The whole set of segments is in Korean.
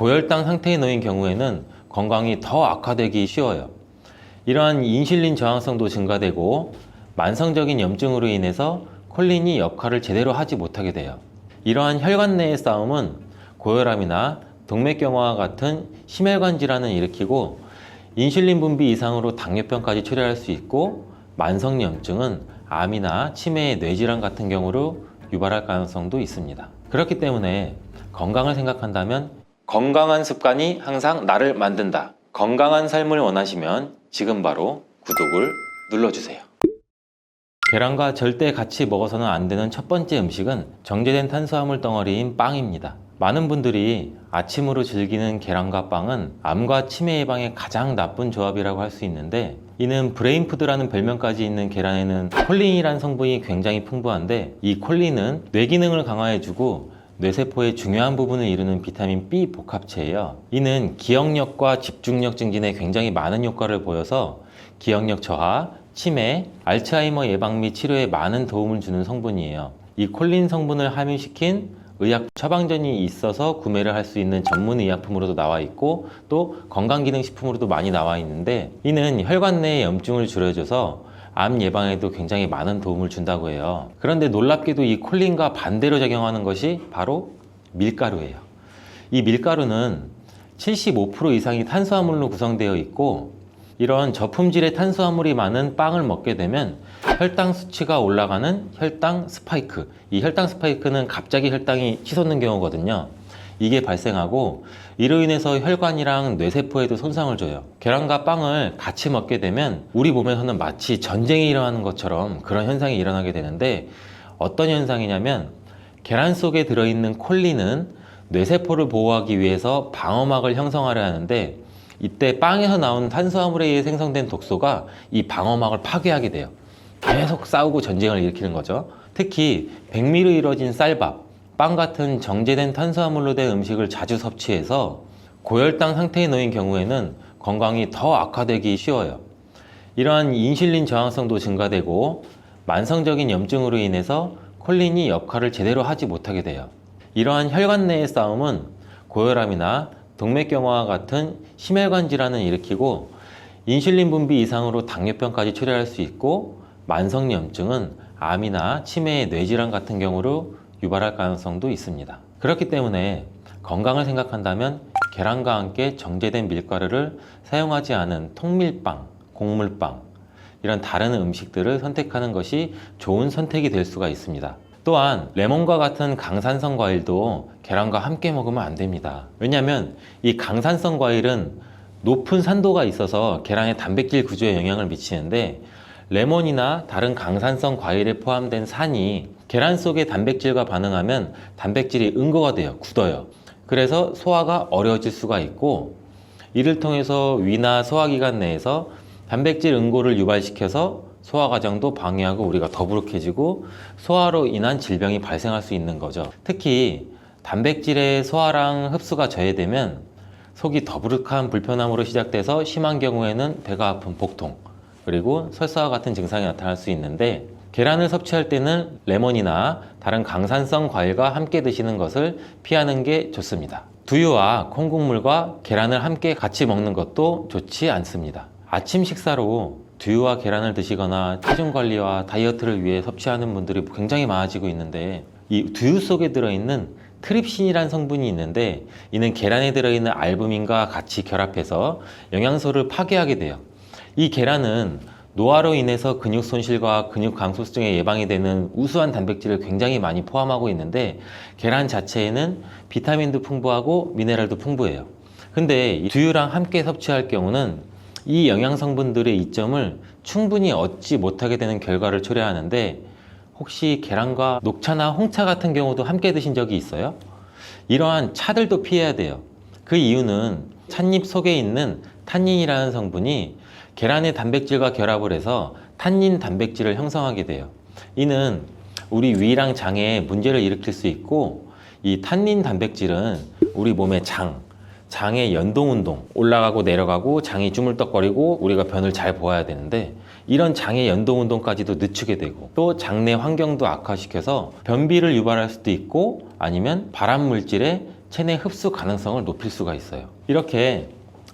고혈당 상태에 놓인 경우에는 건강이 더 악화되기 쉬워요. 이러한 인슐린 저항성도 증가되고 만성적인 염증으로 인해서 콜린이 역할을 제대로 하지 못하게 돼요. 이러한 혈관 내의 싸움은 고혈압이나 동맥경화와 같은 심혈관 질환을 일으키고 인슐린 분비 이상으로 당뇨병까지 초래할 수 있고 만성염증은 암이나 치매의 뇌질환 같은 경우로 유발할 가능성도 있습니다. 그렇기 때문에 건강을 생각한다면 건강한 습관이 항상 나를 만든다. 건강한 삶을 원하시면 지금 바로 구독을 눌러주세요. 계란과 절대 같이 먹어서는 안 되는 첫 번째 음식은 정제된 탄수화물 덩어리인 빵입니다. 많은 분들이 아침으로 즐기는 계란과 빵은 암과 치매 예방에 가장 나쁜 조합이라고 할 수 있는데, 이는 브레인푸드라는 별명까지 있는 계란에는 콜린이라는 성분이 굉장히 풍부한데, 이 콜린은 뇌 기능을 강화해주고 뇌세포의 중요한 부분을 이루는 비타민 B 복합체예요. 이는 기억력과 집중력 증진에 굉장히 많은 효과를 보여서 기억력 저하, 치매, 알츠하이머 예방 및 치료에 많은 도움을 주는 성분이에요. 이 콜린 성분을 함유시킨 의약 처방전이 있어서 구매를 할 수 있는 전문 의약품으로도 나와 있고, 또 건강기능식품으로도 많이 나와 있는데, 이는 혈관 내의 염증을 줄여줘서 암 예방에도 굉장히 많은 도움을 준다고 해요. 그런데 놀랍게도 이 콜린과 반대로 작용하는 것이 바로 밀가루예요. 이 밀가루는 75% 이상이 탄수화물로 구성되어 있고, 이런 저품질의 탄수화물이 많은 빵을 먹게 되면 혈당 수치가 올라가는 혈당 스파이크, 이 혈당 스파이크는 갑자기 혈당이 치솟는 경우거든요. 이게 발생하고 이로 인해서 혈관이랑 뇌세포에도 손상을 줘요. 계란과 빵을 같이 먹게 되면 우리 몸에서는 마치 전쟁이 일어나는 것처럼 그런 현상이 일어나게 되는데, 어떤 현상이냐면 계란 속에 들어있는 콜린은 뇌세포를 보호하기 위해서 방어막을 형성하려 하는데, 이때 빵에서 나온 탄수화물에 의해 생성된 독소가 이 방어막을 파괴하게 돼요. 계속 싸우고 전쟁을 일으키는 거죠. 특히 백미로 이루어진 쌀밥, 빵 같은 정제된 탄수화물로 된 음식을 자주 섭취해서 고혈당 상태에 놓인 경우에는 건강이 더 악화되기 쉬워요. 이러한 인슐린 저항성도 증가되고 만성적인 염증으로 인해서 콜린이 역할을 제대로 하지 못하게 돼요. 이러한 혈관 내의 싸움은 고혈압이나 동맥경화와 같은 심혈관 질환을 일으키고 인슐린 분비 이상으로 당뇨병까지 초래할 수 있고, 만성염증은 암이나 치매의 뇌질환 같은 경우로 유발할 가능성도 있습니다. 그렇기 때문에 건강을 생각한다면 계란과 함께 정제된 밀가루를 사용하지 않은 통밀빵, 곡물빵, 이런 다른 음식들을 선택하는 것이 좋은 선택이 될 수가 있습니다. 또한 레몬과 같은 강산성 과일도 계란과 함께 먹으면 안 됩니다. 왜냐하면 이 강산성 과일은 높은 산도가 있어서 계란의 단백질 구조에 영향을 미치는데, 레몬이나 다른 강산성 과일에 포함된 산이 계란 속의 단백질과 반응하면 단백질이 응고가 돼요. 굳어요. 그래서 소화가 어려워질 수가 있고, 이를 통해서 위나 소화기관 내에서 단백질 응고를 유발시켜서 소화 과정도 방해하고 우리가 더부룩해지고 소화로 인한 질병이 발생할 수 있는 거죠. 특히 단백질의 소화랑 흡수가 저해되면 속이 더부룩한 불편함으로 시작돼서 심한 경우에는 배가 아픈 복통, 그리고 설사와 같은 증상이 나타날 수 있는데, 계란을 섭취할 때는 레몬이나 다른 강산성 과일과 함께 드시는 것을 피하는 게 좋습니다. 두유와 콩국물과 계란을 함께 같이 먹는 것도 좋지 않습니다. 아침 식사로 두유와 계란을 드시거나 체중 관리와 다이어트를 위해 섭취하는 분들이 굉장히 많아지고 있는데, 이 두유 속에 들어있는 트립신이라는 성분이 있는데, 이는 계란에 들어있는 알부민과 같이 결합해서 영양소를 파괴하게 돼요. 이 계란은 노화로 인해서 근육 손실과 근육 감소증에 예방이 되는 우수한 단백질을 굉장히 많이 포함하고 있는데, 계란 자체에는 비타민도 풍부하고 미네랄도 풍부해요. 근데 이 두유랑 함께 섭취할 경우는 이 영양 성분들의 이점을 충분히 얻지 못하게 되는 결과를 초래하는데, 혹시 계란과 녹차나 홍차 같은 경우도 함께 드신 적이 있어요? 이러한 차들도 피해야 돼요. 그 이유는 찻잎 속에 있는 탄닌이라는 성분이 계란의 단백질과 결합을 해서 탄닌 단백질을 형성하게 돼요. 이는 우리 위랑 장에 문제를 일으킬 수 있고, 이 탄닌 단백질은 우리 몸의 장의 연동운동, 올라가고 내려가고 장이 쭈물떡거리고 우리가 변을 잘 보아야 되는데, 이런 장의 연동운동까지도 늦추게 되고, 또 장내 환경도 악화시켜서 변비를 유발할 수도 있고, 아니면 발암물질의 체내 흡수 가능성을 높일 수가 있어요. 이렇게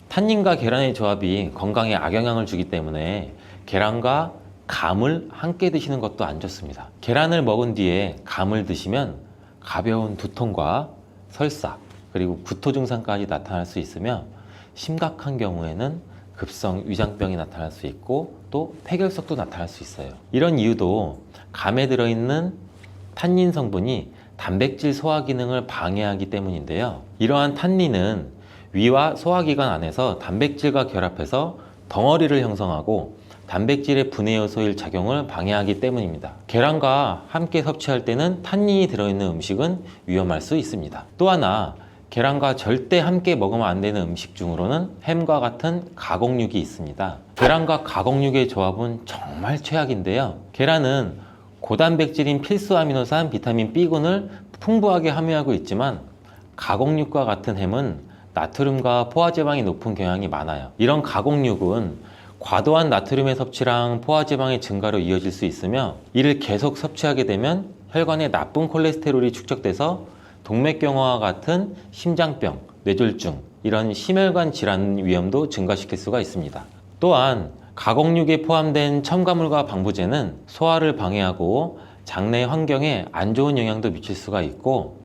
탄닌과 계란의 조합이 건강에 악영향을 주기 때문에 계란과 감을 함께 드시는 것도 안 좋습니다. 계란을 먹은 뒤에 감을 드시면 가벼운 두통과 설사 그리고 구토 증상까지 나타날 수 있으며 심각한 경우에는 급성 위장병이 나타날 수 있고 또 폐결석도 나타날 수 있어요. 이런 이유도 감에 들어있는 탄닌 성분이 단백질 소화 기능을 방해하기 때문인데요. 이러한 탄닌은 위와 소화기관 안에서 단백질과 결합해서 덩어리를 형성하고 단백질의 분해 요소일 작용을 방해하기 때문입니다. 계란과 함께 섭취할 때는 탄닌이 들어있는 음식은 위험할 수 있습니다. 또 하나, 계란과 절대 함께 먹으면 안 되는 음식 중으로는 햄과 같은 가공육이 있습니다. 계란과 가공육의 조합은 정말 최악인데요. 계란은 고단백질인 필수 아미노산 비타민 B군을 풍부하게 함유하고 있지만 가공육과 같은 햄은 나트륨과 포화지방이 높은 경향이 많아요. 이런 가공육은 과도한 나트륨의 섭취랑 포화지방의 증가로 이어질 수 있으며 이를 계속 섭취하게 되면 혈관에 나쁜 콜레스테롤이 축적돼서 동맥경화와 같은 심장병, 뇌졸중, 이런 심혈관 질환 위험도 증가시킬 수가 있습니다. 또한 가공육에 포함된 첨가물과 방부제는 소화를 방해하고 장내 환경에 안 좋은 영향도 미칠 수가 있고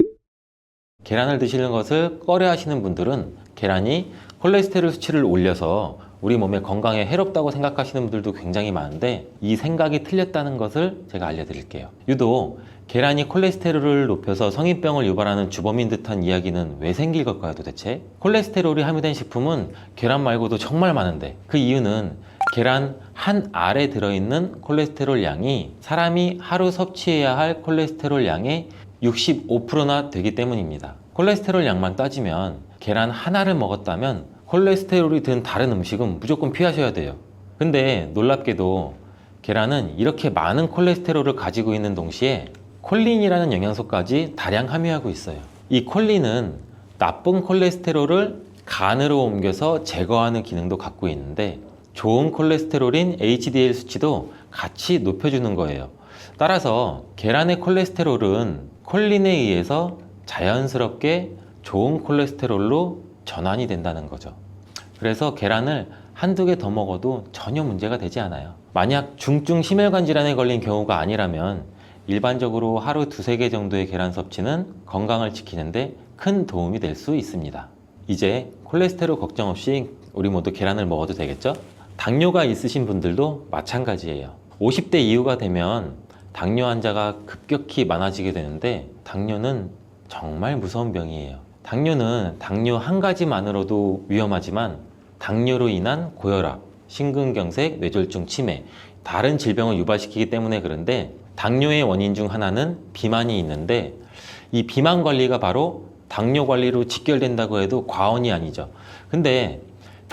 계란을 드시는 것을 꺼려 하시는 분들은 계란이 콜레스테롤 수치를 올려서 우리 몸의 건강에 해롭다고 생각하시는 분들도 굉장히 많은데 이 생각이 틀렸다는 것을 제가 알려드릴게요. 유독 계란이 콜레스테롤을 높여서 성인병을 유발하는 주범인 듯한 이야기는 왜 생길 걸까요 도대체? 콜레스테롤이 함유된 식품은 계란 말고도 정말 많은데 그 이유는 계란 한 알에 들어있는 콜레스테롤 양이 사람이 하루 섭취해야 할 콜레스테롤 양의 65%나 되기 때문입니다. 콜레스테롤 양만 따지면 계란 하나를 먹었다면 콜레스테롤이 든 다른 음식은 무조건 피하셔야 돼요. 근데 놀랍게도 계란은 이렇게 많은 콜레스테롤을 가지고 있는 동시에 콜린이라는 영양소까지 다량 함유하고 있어요. 이 콜린은 나쁜 콜레스테롤을 간으로 옮겨서 제거하는 기능도 갖고 있는데 좋은 콜레스테롤인 HDL 수치도 같이 높여주는 거예요. 따라서 계란의 콜레스테롤은 콜린에 의해서 자연스럽게 좋은 콜레스테롤로 전환이 된다는 거죠. 그래서 계란을 한두 개 더 먹어도 전혀 문제가 되지 않아요. 만약 중증 심혈관 질환에 걸린 경우가 아니라면 일반적으로 하루 두세 개 정도의 계란 섭취는 건강을 지키는데 큰 도움이 될 수 있습니다. 이제 콜레스테롤 걱정 없이 우리 모두 계란을 먹어도 되겠죠? 당뇨가 있으신 분들도 마찬가지예요. 50대 이후가 되면 당뇨 환자가 급격히 많아지게 되는데 당뇨는 정말 무서운 병이에요. 당뇨는 당뇨 한 가지만으로도 위험하지만 당뇨로 인한 고혈압, 심근경색, 뇌졸중, 치매, 다른 질병을 유발시키기 때문에 그런데 당뇨의 원인 중 하나는 비만이 있는데 이 비만 관리가 바로 당뇨 관리로 직결된다고 해도 과언이 아니죠. 근데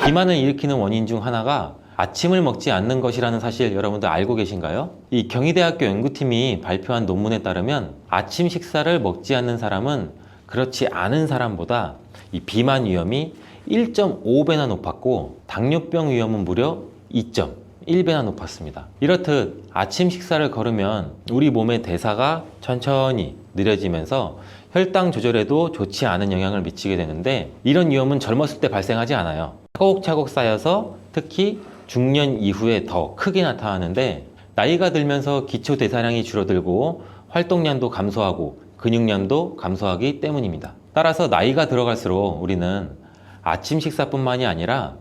비만을 일으키는 원인 중 하나가 아침을 먹지 않는 것이라는 사실 여러분들 알고 계신가요? 이 경희대학교 연구팀이 발표한 논문에 따르면 아침 식사를 먹지 않는 사람은 그렇지 않은 사람보다 이 비만 위험이 1.5배나 높았고 당뇨병 위험은 무려 2.1배나 높았습니다. 이렇듯 아침 식사를 거르면 우리 몸의 대사가 천천히 느려지면서 혈당 조절에도 좋지 않은 영향을 미치게 되는데 이런 위험은 젊었을 때 발생하지 않아요. 차곡차곡 쌓여서 특히 중년 이후에 더 크게 나타나는데 나이가 들면서 기초 대사량이 줄어들고 활동량도 감소하고 근육량도 감소하기 때문입니다. 따라서 나이가 들어갈수록 우리는 아침 식사뿐만이 아니라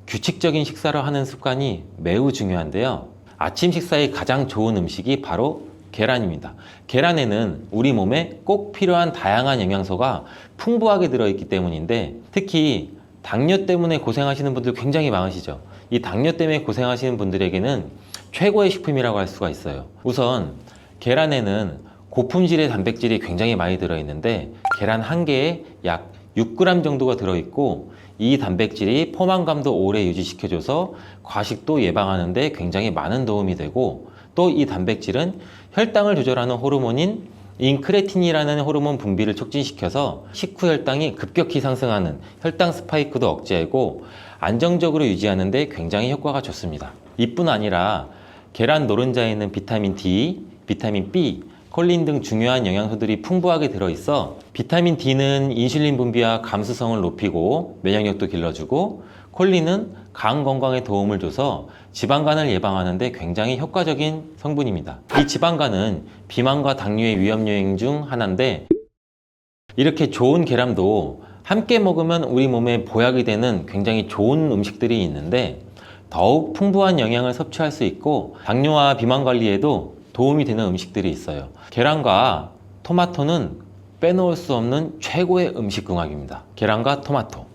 규칙적인 식사를 하는 습관이 매우 중요한데요. 아침 식사에 가장 좋은 음식이 바로 계란입니다. 계란에는 우리 몸에 꼭 필요한 다양한 영양소가 풍부하게 들어있기 때문인데 특히 당뇨 때문에 고생하시는 분들 굉장히 많으시죠. 이 당뇨 때문에 고생하시는 분들에게는 최고의 식품이라고 할 수가 있어요. 우선 계란에는 고품질의 단백질이 굉장히 많이 들어있는데 계란 한 개에 약 6g 정도가 들어있고 이 단백질이 포만감도 오래 유지시켜줘서 과식도 예방하는 데 굉장히 많은 도움이 되고 또 이 단백질은 혈당을 조절하는 호르몬인 인크레틴이라는 호르몬 분비를 촉진시켜서 식후 혈당이 급격히 상승하는 혈당 스파이크도 억제하고 안정적으로 유지하는 데 굉장히 효과가 좋습니다. 이뿐 아니라 계란 노른자에 있는 비타민 D, 비타민 B, 콜린 등 중요한 영양소들이 풍부하게 들어있어 비타민 D는 인슐린 분비와 감수성을 높이고 면역력도 길러주고, 콜린은 간 건강에 도움을 줘서 지방간을 예방하는 데 굉장히 효과적인 성분입니다. 이 지방간은 비만과 당뇨의 위험 요인 중 하나인데, 이렇게 좋은 계란도 함께 먹으면 우리 몸에 보약이 되는 굉장히 좋은 음식들이 있는데, 더욱 풍부한 영양을 섭취할 수 있고 당뇨와 비만 관리에도 도움이 되는 음식들이 있어요. 계란과 토마토는 빼놓을 수 없는 최고의 음식 궁합입니다. 계란과 토마토,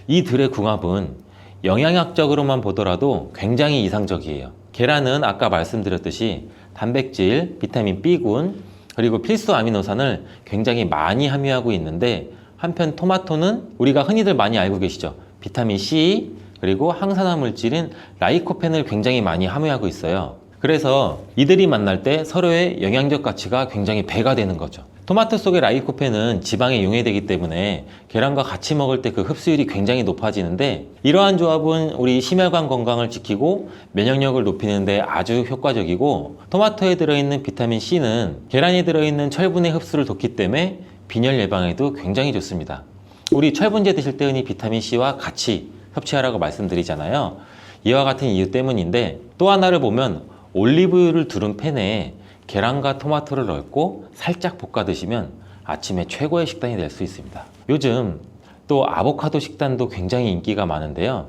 이 둘의 궁합은 영양학적으로만 보더라도 굉장히 이상적이에요. 계란은 아까 말씀드렸듯이 단백질, 비타민 B군, 그리고 필수 아미노산을 굉장히 많이 함유하고 있는데, 한편 토마토는 우리가 흔히들 많이 알고 계시죠. 비타민 C, 그리고 항산화 물질인 라이코펜을 굉장히 많이 함유하고 있어요. 그래서 이들이 만날 때 서로의 영양적 가치가 굉장히 배가 되는 거죠. 토마토 속의 라이코펜은 지방에 용해되기 때문에 계란과 같이 먹을 때 그 흡수율이 굉장히 높아지는데, 이러한 조합은 우리 심혈관 건강을 지키고 면역력을 높이는 데 아주 효과적이고, 토마토에 들어있는 비타민 C는 계란에 들어있는 철분의 흡수를 돕기 때문에 빈혈 예방에도 굉장히 좋습니다. 우리 철분제 드실 때 흔히 비타민 C와 같이 섭취하라고 말씀드리잖아요. 이와 같은 이유 때문인데, 또 하나를 보면 올리브유를 두른 팬에 계란과 토마토를 넣고 살짝 볶아 드시면 아침에 최고의 식단이 될 수 있습니다. 요즘 또 아보카도 식단도 굉장히 인기가 많은데요.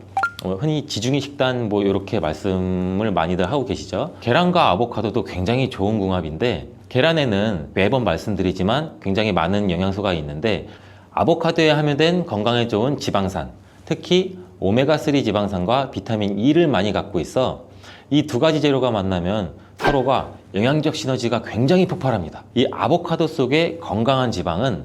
흔히 지중해 식단 이렇게 말씀을 많이들 하고 계시죠. 계란과 아보카도도 굉장히 좋은 궁합인데, 계란에는 매번 말씀드리지만 굉장히 많은 영양소가 있는데, 아보카도에 함유된 건강에 좋은 지방산, 특히 오메가3 지방산과 비타민 E를 많이 갖고 있어 이 두 가지 재료가 만나면 서로가 영양적 시너지가 굉장히 폭발합니다. 이 아보카도 속의 건강한 지방은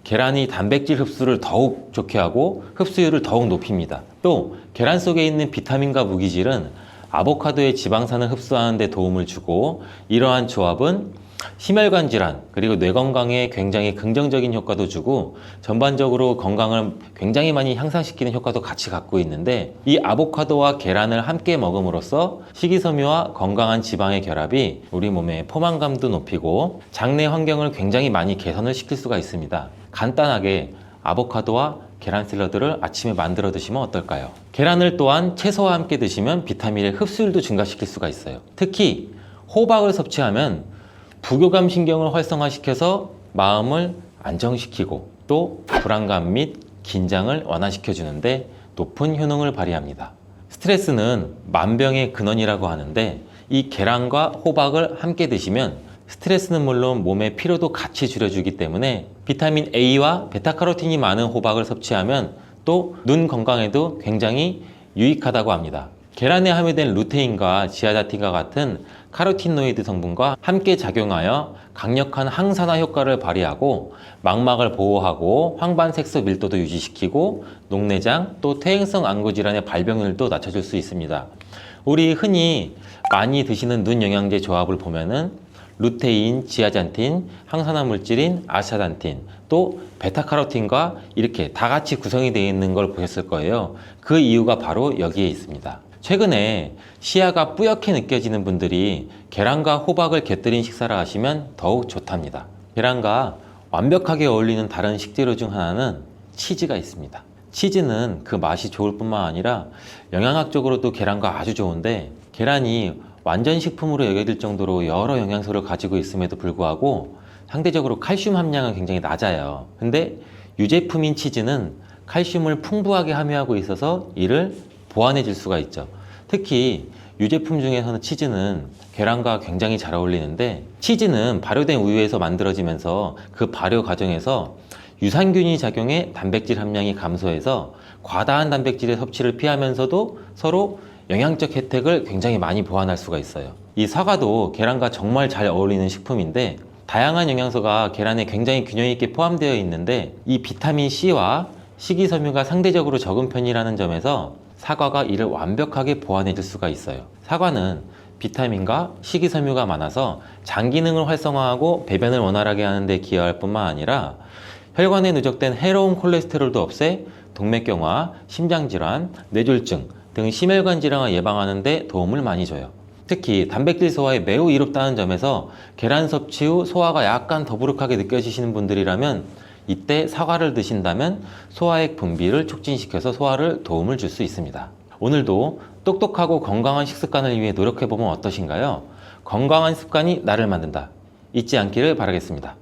계란이 단백질 흡수를 더욱 좋게 하고 흡수율을 더욱 높입니다. 또 계란 속에 있는 비타민과 무기질은 아보카도의 지방산을 흡수하는 데 도움을 주고, 이러한 조합은 심혈관 질환 그리고 뇌 건강에 굉장히 긍정적인 효과도 주고 전반적으로 건강을 굉장히 많이 향상시키는 효과도 같이 갖고 있는데, 이 아보카도와 계란을 함께 먹음으로써 식이섬유와 건강한 지방의 결합이 우리 몸의 포만감도 높이고 장내 환경을 굉장히 많이 개선을 시킬 수가 있습니다. 간단하게 아보카도와 계란 샐러드를 아침에 만들어 드시면 어떨까요? 계란을 또한 채소와 함께 드시면 비타민의 흡수율도 증가시킬 수가 있어요. 특히 호박을 섭취하면 부교감 신경을 활성화시켜서 마음을 안정시키고 또 불안감 및 긴장을 완화시켜 주는데 높은 효능을 발휘합니다. 스트레스는 만병의 근원이라고 하는데, 이 계란과 호박을 함께 드시면 스트레스는 물론 몸의 피로도 같이 줄여주기 때문에 비타민 A와 베타카로틴이 많은 호박을 섭취하면 또 눈 건강에도 굉장히 유익하다고 합니다. 계란에 함유된 루테인과 지아자틴과 같은 카로티노이드 성분과 함께 작용하여 강력한 항산화 효과를 발휘하고 망막을 보호하고 황반색소 밀도도 유지시키고 녹내장 또 퇴행성 안구 질환의 발병률도 낮춰줄 수 있습니다. 우리 흔히 많이 드시는 눈 영양제 조합을 보면은 루테인, 지아잔틴, 항산화 물질인 아스타잔틴, 또 베타카로틴과 이렇게 다 같이 구성이 되어 있는 걸 보셨을 거예요. 그 이유가 바로 여기에 있습니다. 최근에 시야가 뿌옇게 느껴지는 분들이 계란과 호박을 곁들인 식사를 하시면 더욱 좋답니다. 계란과 완벽하게 어울리는 다른 식재료 중 하나는 치즈가 있습니다. 치즈는 그 맛이 좋을 뿐만 아니라 영양학적으로도 계란과 아주 좋은데, 계란이 완전 식품으로 여겨질 정도로 여러 영양소를 가지고 있음에도 불구하고 상대적으로 칼슘 함량은 굉장히 낮아요. 근데 유제품인 치즈는 칼슘을 풍부하게 함유하고 있어서 이를 보완해 줄 수가 있죠. 특히 유제품 중에서는 치즈는 계란과 굉장히 잘 어울리는데, 치즈는 발효된 우유에서 만들어지면서 그 발효 과정에서 유산균이 작용해 단백질 함량이 감소해서 과다한 단백질의 섭취를 피하면서도 서로 영양적 혜택을 굉장히 많이 보완할 수가 있어요. 이 사과도 계란과 정말 잘 어울리는 식품인데, 다양한 영양소가 계란에 굉장히 균형 있게 포함되어 있는데, 이 비타민 C와 식이섬유가 상대적으로 적은 편이라는 점에서 사과가 이를 완벽하게 보완해 줄 수가 있어요. 사과는 비타민과 식이섬유가 많아서 장 기능을 활성화하고 배변을 원활하게 하는 데 기여할 뿐만 아니라 혈관에 누적된 해로운 콜레스테롤도 없애 동맥경화, 심장질환, 뇌졸중 등 심혈관 질환을 예방하는 데 도움을 많이 줘요. 특히 단백질 소화에 매우 이롭다는 점에서 계란 섭취 후 소화가 약간 더부룩하게 느껴지시는 분들이라면 이때 사과를 드신다면 소화액 분비를 촉진시켜서 소화를 도움을 줄 수 있습니다. 오늘도 똑똑하고 건강한 식습관을 위해 노력해보면 어떠신가요? 건강한 습관이 나를 만든다. 잊지 않기를 바라겠습니다.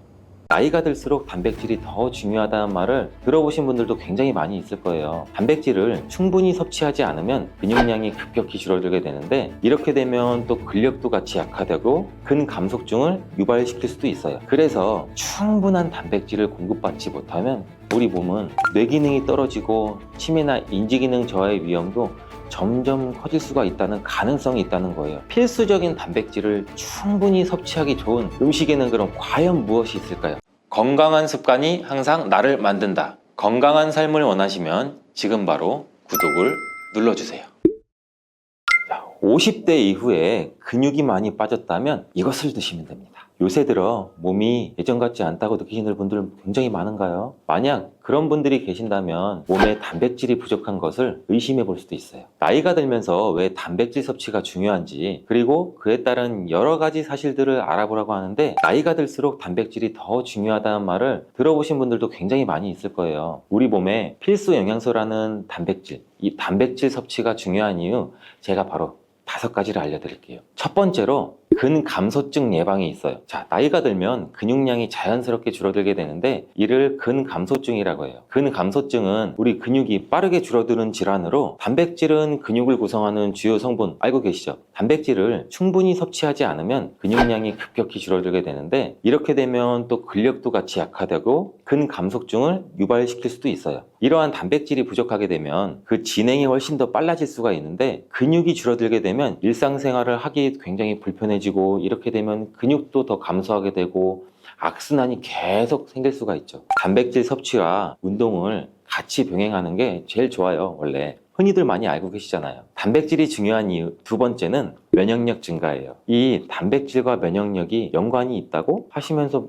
나이가 들수록 단백질이 더 중요하다는 말을 들어보신 분들도 굉장히 많이 있을 거예요. 단백질을 충분히 섭취하지 않으면 근육량이 급격히 줄어들게 되는데, 이렇게 되면 또 근력도 같이 약화되고 근감속증을 유발시킬 수도 있어요. 그래서 충분한 단백질을 공급받지 못하면 우리 몸은 뇌기능이 떨어지고 치매나 인지기능 저하의 위험도 점점 커질 수가 있다는 가능성이 있다는 거예요. 필수적인 단백질을 충분히 섭취하기 좋은 음식에는 그럼 과연 무엇이 있을까요? 건강한 습관이 항상 나를 만든다. 건강한 삶을 원하시면 지금 바로 구독을 눌러주세요. 50대 이후에 근육이 많이 빠졌다면 이것을 드시면 됩니다. 요새 들어 몸이 예전 같지 않다고 느끼시는 분들 굉장히 많은가요? 만약 그런 분들이 계신다면 몸에 단백질이 부족한 것을 의심해 볼 수도 있어요. 나이가 들면서 왜 단백질 섭취가 중요한지, 그리고 그에 따른 여러 가지 사실들을 알아보라고 하는데, 나이가 들수록 단백질이 더 중요하다는 말을 들어보신 분들도 굉장히 많이 있을 거예요. 우리 몸에 필수 영양소라는 단백질, 이 단백질 섭취가 중요한 이유, 제가 바로 5가지를 알려드릴게요. 첫 번째로 근감소증 예방이 있어요. 자, 나이가 들면 근육량이 자연스럽게 줄어들게 되는데 이를 근감소증이라고 해요. 근감소증은 우리 근육이 빠르게 줄어드는 질환으로, 단백질은 근육을 구성하는 주요 성분 알고 계시죠? 단백질을 충분히 섭취하지 않으면 근육량이 급격히 줄어들게 되는데, 이렇게 되면 또 근력도 같이 약화되고 근감소증을 유발시킬 수도 있어요. 이러한 단백질이 부족하게 되면 그 진행이 훨씬 더 빨라질 수가 있는데, 근육이 줄어들게 되면 일상생활을 하기 굉장히 불편해지고, 이렇게 되면 근육도 더 감소하게 되고 악순환이 계속 생길 수가 있죠. 단백질 섭취와 운동을 같이 병행하는 게 제일 좋아요. 원래 흔히들 많이 알고 계시잖아요. 단백질이 중요한 이유 두 번째는 면역력 증가예요. 이 단백질과 면역력이 연관이 있다고 하시면서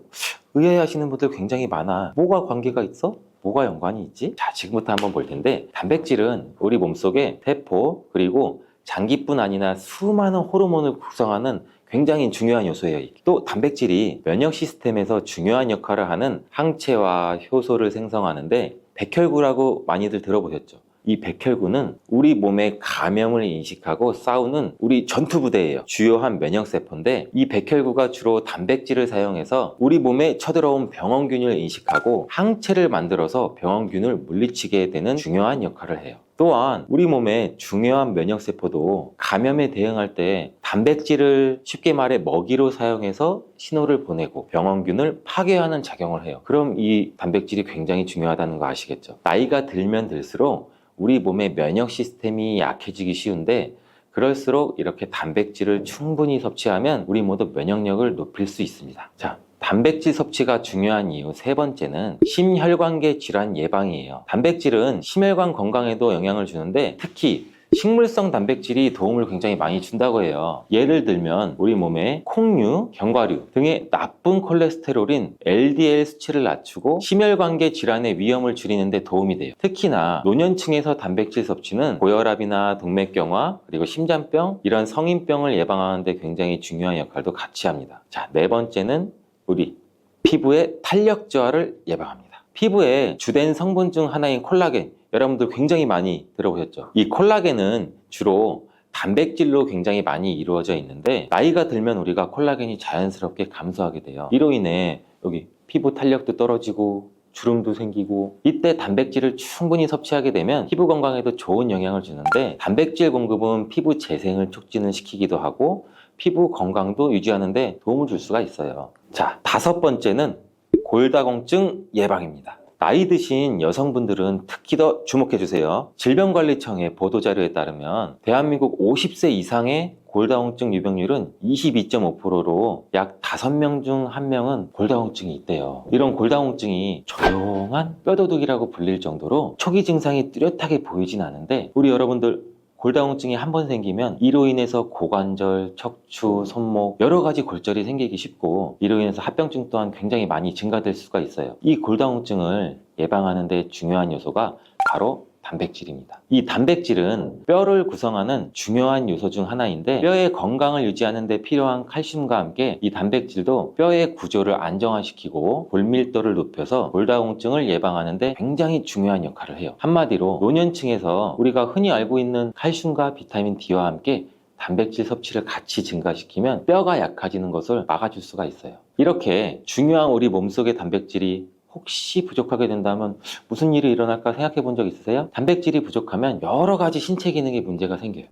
의아해하시는 분들 굉장히 많아. 뭐가 관계가 있어? 뭐가 연관이 있지? 자, 지금부터 한번 볼 텐데, 단백질은 우리 몸속에 세포 그리고 장기뿐 아니라 수많은 호르몬을 구성하는 굉장히 중요한 요소예요. 또 단백질이 면역 시스템에서 중요한 역할을 하는 항체와 효소를 생성하는데, 백혈구라고 많이들 들어보셨죠? 이 백혈구는 우리 몸의 감염을 인식하고 싸우는 우리 전투부대예요. 주요한 면역세포인데, 이 백혈구가 주로 단백질을 사용해서 우리 몸에 쳐들어온 병원균을 인식하고 항체를 만들어서 병원균을 물리치게 되는 중요한 역할을 해요. 또한 우리 몸의 중요한 면역세포도 감염에 대응할 때 단백질을 쉽게 말해 먹이로 사용해서 신호를 보내고 병원균을 파괴하는 작용을 해요. 그럼 이 단백질이 굉장히 중요하다는 거 아시겠죠? 나이가 들면 들수록 우리 몸의 면역 시스템이 약해지기 쉬운데, 그럴수록 이렇게 단백질을 충분히 섭취하면 우리 모두 면역력을 높일 수 있습니다. 자, 단백질 섭취가 중요한 이유 세 번째는 심혈관계 질환 예방이에요. 단백질은 심혈관 건강에도 영향을 주는데, 특히 식물성 단백질이 도움을 굉장히 많이 준다고 해요. 예를 들면 우리 몸에 콩류, 견과류 등의 나쁜 콜레스테롤인 LDL 수치를 낮추고 심혈관계 질환의 위험을 줄이는 데 도움이 돼요. 특히나 노년층에서 단백질 섭취는 고혈압이나 동맥경화 그리고 심장병, 이런 성인병을 예방하는 데 굉장히 중요한 역할도 같이 합니다. 자, 네 번째는 우리 피부의 탄력 저하를 예방합니다. 피부의 주된 성분 중 하나인 콜라겐, 여러분들 굉장히 많이 들어보셨죠? 이 콜라겐은 주로 단백질로 굉장히 많이 이루어져 있는데, 나이가 들면 우리가 콜라겐이 자연스럽게 감소하게 돼요. 이로 인해 여기 피부 탄력도 떨어지고 주름도 생기고, 이때 단백질을 충분히 섭취하게 되면 피부 건강에도 좋은 영향을 주는데, 단백질 공급은 피부 재생을 촉진을 시키기도 하고 피부 건강도 유지하는 데 도움을 줄 수가 있어요. 자, 5번째는 골다공증 예방입니다. 나이 드신 여성분들은 특히 더 주목해 주세요. 질병관리청의 보도자료에 따르면 대한민국 50세 이상의 골다공증 유병률은 22.5%로 약 5명 중 1명은 골다공증이 있대요. 이런 골다공증이 조용한 뼈도둑이라고 불릴 정도로 초기 증상이 뚜렷하게 보이진 않은데, 우리 여러분들 골다공증이 한번 생기면 이로 인해서 고관절, 척추, 손목 여러 가지 골절이 생기기 쉽고, 이로 인해서 합병증 또한 굉장히 많이 증가될 수가 있어요. 이 골다공증을 예방하는 데 중요한 요소가 바로 단백질입니다. 이 단백질은 뼈를 구성하는 중요한 요소 중 하나인데 뼈의 건강을 유지하는 데 필요한 칼슘과 함께 이 단백질도 뼈의 구조를 안정화시키고 골밀도를 높여서 골다공증을 예방하는 데 굉장히 중요한 역할을 해요. 한마디로 노년층에서 우리가 흔히 알고 있는 칼슘과 비타민 D와 함께 단백질 섭취를 같이 증가시키면 뼈가 약해지는 것을 막아줄 수가 있어요. 이렇게 중요한 우리 몸속의 단백질이 혹시 부족하게 된다면 무슨 일이 일어날까 생각해 본 적 있으세요? 단백질이 부족하면 여러 가지 신체 기능에 문제가 생겨요.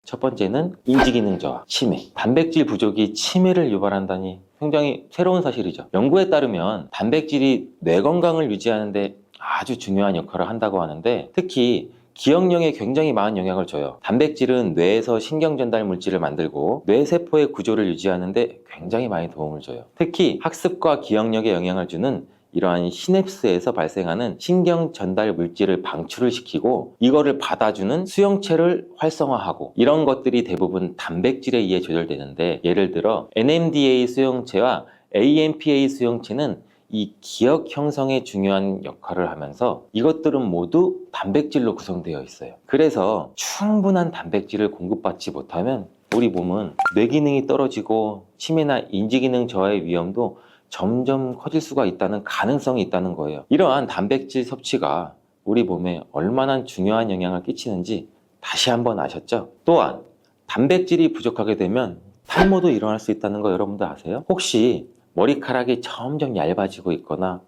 첫 번째는 인지 기능 저하, 치매. 단백질 부족이 치매를 유발한다니 굉장히 새로운 사실이죠. 연구에 따르면 단백질이 뇌 건강을 유지하는 데 아주 중요한 역할을 한다고 하는데 특히 기억력에 굉장히 많은 영향을 줘요. 단백질은 뇌에서 신경 전달 물질을 만들고 뇌세포의 구조를 유지하는 데 굉장히 많이 도움을 줘요. 특히 학습과 기억력에 영향을 주는 이러한 시냅스에서 발생하는 신경 전달 물질을 방출을 시키고 이거를 받아주는 수용체를 활성화하고 이런 것들이 대부분 단백질에 의해 조절되는데 예를 들어 NMDA 수용체와 AMPA 수용체는 이 기억 형성에 중요한 역할을 하면서 이것들은 모두 단백질로 구성되어 있어요. 그래서 충분한 단백질을 공급받지 못하면 우리 몸은 뇌 기능이 떨어지고 치매나 인지 기능 저하의 위험도 점점 커질 수가 있다는 가능성이 있다는 거예요. 이러한 단백질 섭취가 우리 몸에 얼마나 중요한 영향을 끼치는지 다시 한번 아셨죠? 또한 단백질이 부족하게 되면 탈모도 일어날 수 있다는 거 여러분들 아세요? 혹시 머리카락이 점점 얇아지고 있거나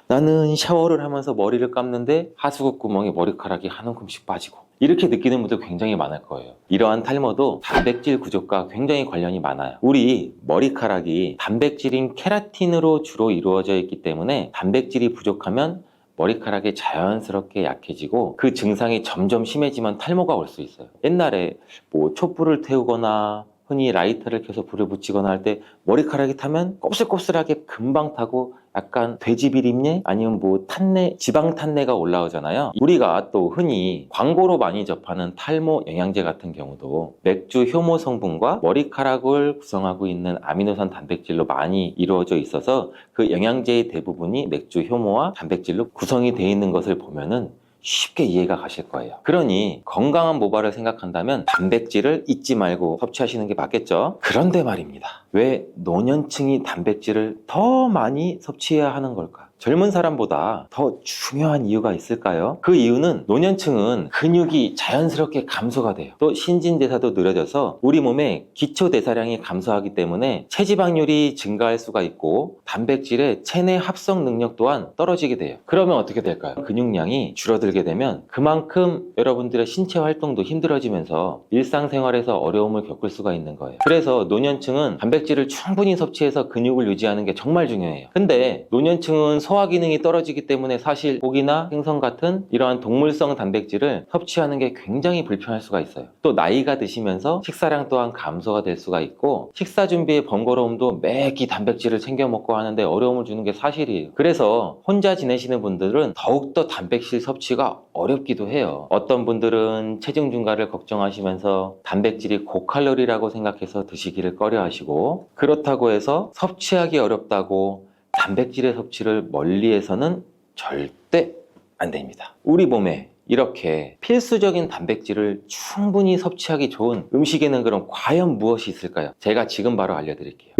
나는 샤워를 하면서 머리를 감는데 하수구 구멍에 머리카락이 한 움큼씩 빠지고 이렇게 느끼는 분들 굉장히 많을 거예요. 이러한 탈모도 단백질 부족과 굉장히 관련이 많아요. 우리 머리카락이 단백질인 케라틴으로 주로 이루어져 있기 때문에 단백질이 부족하면 머리카락이 자연스럽게 약해지고 그 증상이 점점 심해지면 탈모가 올 수 있어요. 옛날에 뭐 촛불을 태우거나 흔히 라이터를 켜서 불을 붙이거나 할 때 머리카락이 타면 곱슬곱슬하게 금방 타고 약간 돼지 비린내 아니면 뭐 탄내, 지방 탄내가 올라오잖아요. 우리가 또 흔히 광고로 많이 접하는 탈모 영양제 같은 경우도 맥주 효모 성분과 머리카락을 구성하고 있는 아미노산 단백질로 많이 이루어져 있어서 그 영양제의 대부분이 맥주 효모와 단백질로 구성이 되어 있는 것을 보면은 쉽게 이해가 가실 거예요. 그러니 건강한 모발을 생각한다면 단백질을 잊지 말고 섭취하시는 게 맞겠죠? 그런데 말입니다. 왜 노년층이 단백질을 더 많이 섭취해야 하는 걸까? 젊은 사람보다 더 중요한 이유가 있을까요? 그 이유는 노년층은 근육이 자연스럽게 감소가 돼요. 또 신진대사도 느려져서 우리 몸의 기초대사량이 감소하기 때문에 체지방률이 증가할 수가 있고 단백질의 체내 합성 능력 또한 떨어지게 돼요. 그러면 어떻게 될까요? 근육량이 줄어들게 되면 그만큼 여러분들의 신체 활동도 힘들어지면서 일상생활에서 어려움을 겪을 수가 있는 거예요. 그래서 노년층은 단백질을 충분히 섭취해서 근육을 유지하는 게 정말 중요해요. 근데 노년층은 소화 기능이 떨어지기 때문에 사실 고기나 생선 같은 이러한 동물성 단백질을 섭취하는 게 굉장히 불편할 수가 있어요. 또 나이가 드시면서 식사량 또한 감소가 될 수가 있고 식사 준비의 번거로움도 매끼 단백질을 챙겨 먹고 하는데 어려움을 주는 게 사실이에요. 그래서 혼자 지내시는 분들은 더욱더 단백질 섭취가 어렵기도 해요. 어떤 분들은 체중 증가를 걱정하시면서 단백질이 고칼로리라고 생각해서 드시기를 꺼려 하시고 그렇다고 해서 섭취하기 어렵다고 단백질의 섭취를 멀리해서는 절대 안 됩니다. 우리 몸에 이렇게 필수적인 단백질을 충분히 섭취하기 좋은 음식에는 그럼 과연 무엇이 있을까요? 제가 지금 바로 알려드릴게요.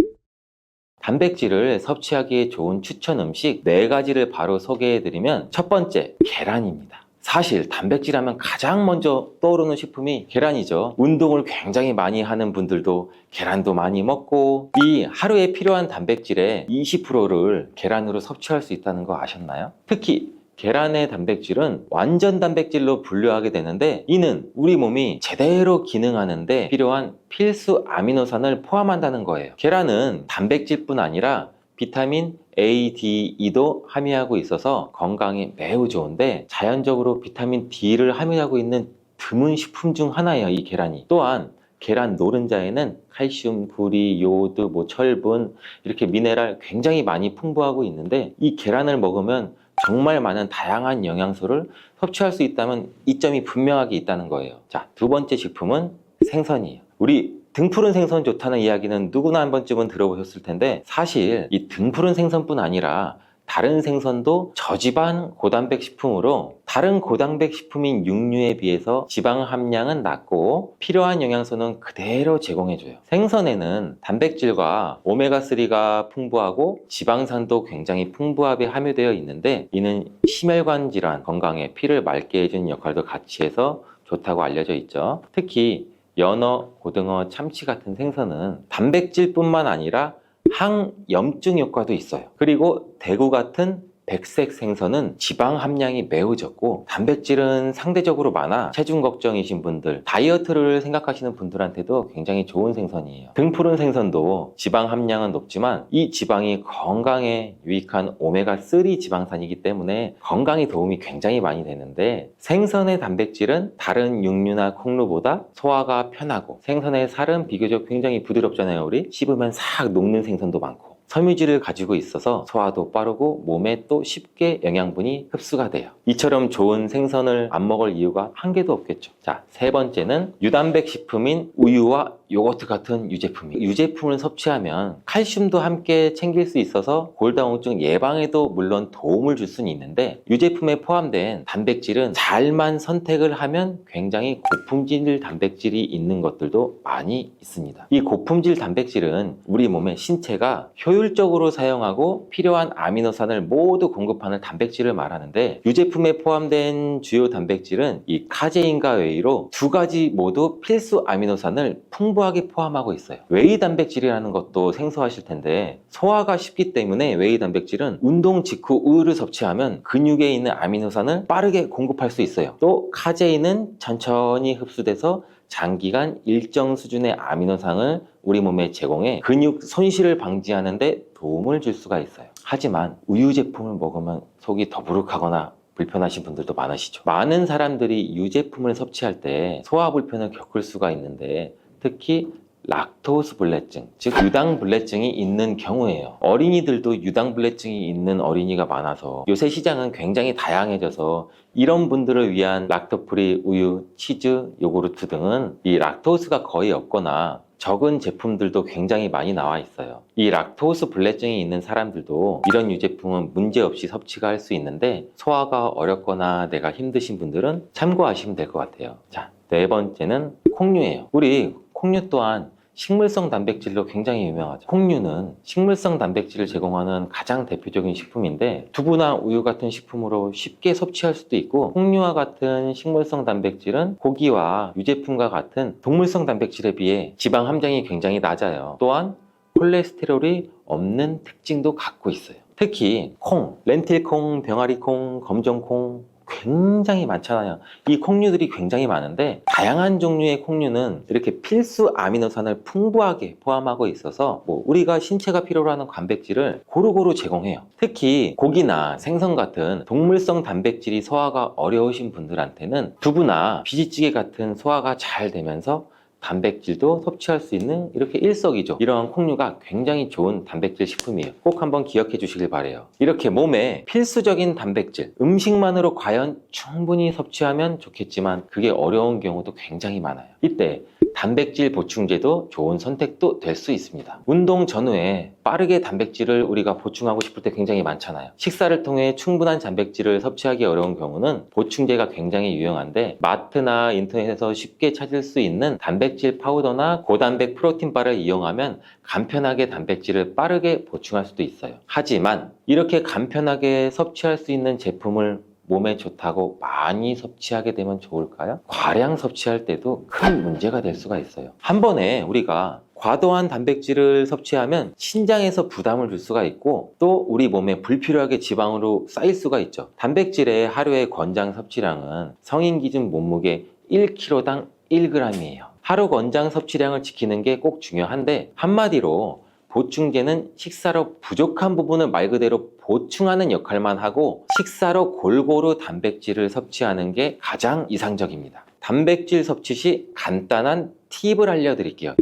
단백질을 섭취하기에 좋은 추천 음식 4가지를 바로 소개해드리면 첫 번째, 계란입니다. 사실 단백질 하면 가장 먼저 떠오르는 식품이 계란이죠. 운동을 굉장히 많이 하는 분들도 계란도 많이 먹고 이 하루에 필요한 단백질의 20%를 계란으로 섭취할 수 있다는 거 아셨나요? 특히 계란의 단백질은 완전 단백질로 분류하게 되는데 이는 우리 몸이 제대로 기능하는데 필요한 필수 아미노산을 포함한다는 거예요. 계란은 단백질뿐 아니라 비타민 A, D, E도 함유하고 있어서 건강에 매우 좋은데 자연적으로 비타민 D를 함유하고 있는 드문 식품 중 하나예요, 이 계란이. 또한 계란 노른자에는 칼슘, 부리, 요오드, 철분 이렇게 미네랄 굉장히 많이 풍부하고 있는데 이 계란을 먹으면 정말 많은 다양한 영양소를 섭취할 수 있다면 이점이 분명하게 있다는 거예요. 자, 두 번째 식품은 생선이에요. 우리 등푸른 생선 좋다는 이야기는 누구나 한 번쯤은 들어보셨을 텐데 사실 이 등푸른 생선뿐 아니라 다른 생선도 저지방 고단백 식품으로 다른 고단백 식품인 육류에 비해서 지방 함량은 낮고 필요한 영양소는 그대로 제공해줘요. 생선에는 단백질과 오메가3가 풍부하고 지방산도 굉장히 풍부하게 함유되어 있는데 이는 심혈관 질환 건강에 피를 맑게 해주는 역할도 같이 해서 좋다고 알려져 있죠. 특히 연어, 고등어, 참치 같은 생선은 단백질뿐만 아니라 항염증 효과도 있어요. 그리고 대구 같은 백색 생선은 지방 함량이 매우 적고 단백질은 상대적으로 많아 체중 걱정이신 분들, 다이어트를 생각하시는 분들한테도 굉장히 좋은 생선이에요. 등푸른 생선도 지방 함량은 높지만 이 지방이 건강에 유익한 오메가3 지방산이기 때문에 건강에 도움이 굉장히 많이 되는데 생선의 단백질은 다른 육류나 콩류보다 소화가 편하고 생선의 살은 비교적 굉장히 부드럽잖아요. 우리 씹으면 싹 녹는 생선도 많고 섬유질을 가지고 있어서 소화도 빠르고 몸에 또 쉽게 영양분이 흡수가 돼요. 이처럼 좋은 생선을 안 먹을 이유가 한 개도 없겠죠. 자, 세 번째는 유단백 식품인 우유와 요거트 같은 유제품이에요. 유제품을 섭취하면 칼슘도 함께 챙길 수 있어서 골다공증 예방에도 물론 도움을 줄 수는 있는데 유제품에 포함된 단백질은 잘만 선택을 하면 굉장히 고품질 단백질이 있는 것들도 많이 있습니다. 이 고품질 단백질은 우리 몸의 신체가 효율적으로 사용하고 필요한 아미노산을 모두 공급하는 단백질을 말하는데 유제품에 포함된 주요 단백질은 이 카제인과 웨이로 두 가지 모두 필수 아미노산을 풍부하게 포함하고 있어요. 웨이 단백질이라는 것도 생소하실 텐데 소화가 쉽기 때문에 웨이 단백질은 운동 직후 우유를 섭취하면 근육에 있는 아미노산을 빠르게 공급할 수 있어요. 또 카제인은 천천히 흡수돼서 장기간 일정 수준의 아미노산을 우리 몸에 제공해 근육 손실을 방지하는 데 도움을 줄 수가 있어요. 하지만 우유 제품을 먹으면 속이 더부룩하거나 불편하신 분들도 많으시죠. 많은 사람들이 유제품을 섭취할 때 소화 불편을 겪을 수가 있는데 특히 락토스 불내증, 즉 유당불내증이 있는 경우에요. 어린이들도 유당불내증이 있는 어린이가 많아서 요새 시장은 굉장히 다양해져서 이런 분들을 위한 락토프리 우유, 치즈, 요구르트 등은 이 락토스가 거의 없거나 적은 제품들도 굉장히 많이 나와 있어요. 이 락토스 불내증이 있는 사람들도 이런 유제품은 문제없이 섭취가 할 수 있는데 소화가 어렵거나 내가 힘드신 분들은 참고하시면 될 것 같아요. 자, 네 번째는 콩류예요. 우리 콩류 또한 식물성 단백질로 굉장히 유명하죠. 콩류는 식물성 단백질을 제공하는 가장 대표적인 식품인데 두부나 우유 같은 식품으로 쉽게 섭취할 수도 있고 콩류와 같은 식물성 단백질은 고기와 유제품과 같은 동물성 단백질에 비해 지방 함량이 굉장히 낮아요. 또한 콜레스테롤이 없는 특징도 갖고 있어요. 특히 콩, 렌틸콩, 병아리콩, 검정콩 굉장히 많잖아요. 이 콩류들이 굉장히 많은데 다양한 종류의 콩류는 이렇게 필수 아미노산을 풍부하게 포함하고 있어서 우리가 신체가 필요로 하는 단백질을 고루고루 제공해요. 특히 고기나 생선 같은 동물성 단백질이 소화가 어려우신 분들한테는 두부나 비지찌개 같은 소화가 잘 되면서 단백질도 섭취할 수 있는 이렇게 일석이조 이러한 콩류가 굉장히 좋은 단백질 식품이에요. 꼭 한번 기억해 주시길 바래요. 이렇게 몸에 필수적인 단백질 음식만으로 과연 충분히 섭취하면 좋겠지만 그게 어려운 경우도 굉장히 많아요. 이때 단백질 보충제도 좋은 선택도 될 수 있습니다. 운동 전후에 빠르게 단백질을 우리가 보충하고 싶을 때 굉장히 많잖아요. 식사를 통해 충분한 단백질을 섭취하기 어려운 경우는 보충제가 굉장히 유용한데 마트나 인터넷에서 쉽게 찾을 수 있는 단백질 파우더나 고단백 프로틴바를 이용하면 간편하게 단백질을 빠르게 보충할 수도 있어요. 하지만 이렇게 간편하게 섭취할 수 있는 제품을 몸에 좋다고 많이 섭취하게 되면 좋을까요? 과량 섭취할 때도 큰 문제가 될 수가 있어요. 한 번에 우리가 과도한 단백질을 섭취하면 신장에서 부담을 줄 수가 있고 또 우리 몸에 불필요하게 지방으로 쌓일 수가 있죠. 단백질의 하루의 권장 섭취량은 성인 기준 몸무게 1kg당 1g이에요. 하루 권장 섭취량을 지키는 게 꼭 중요한데 한마디로 보충제는 식사로 부족한 부분을 말 그대로 보충하는 역할만 하고 식사로 골고루 단백질을 섭취하는 게 가장 이상적입니다. 단백질 섭취 시 간단한 팁을 알려드릴게요.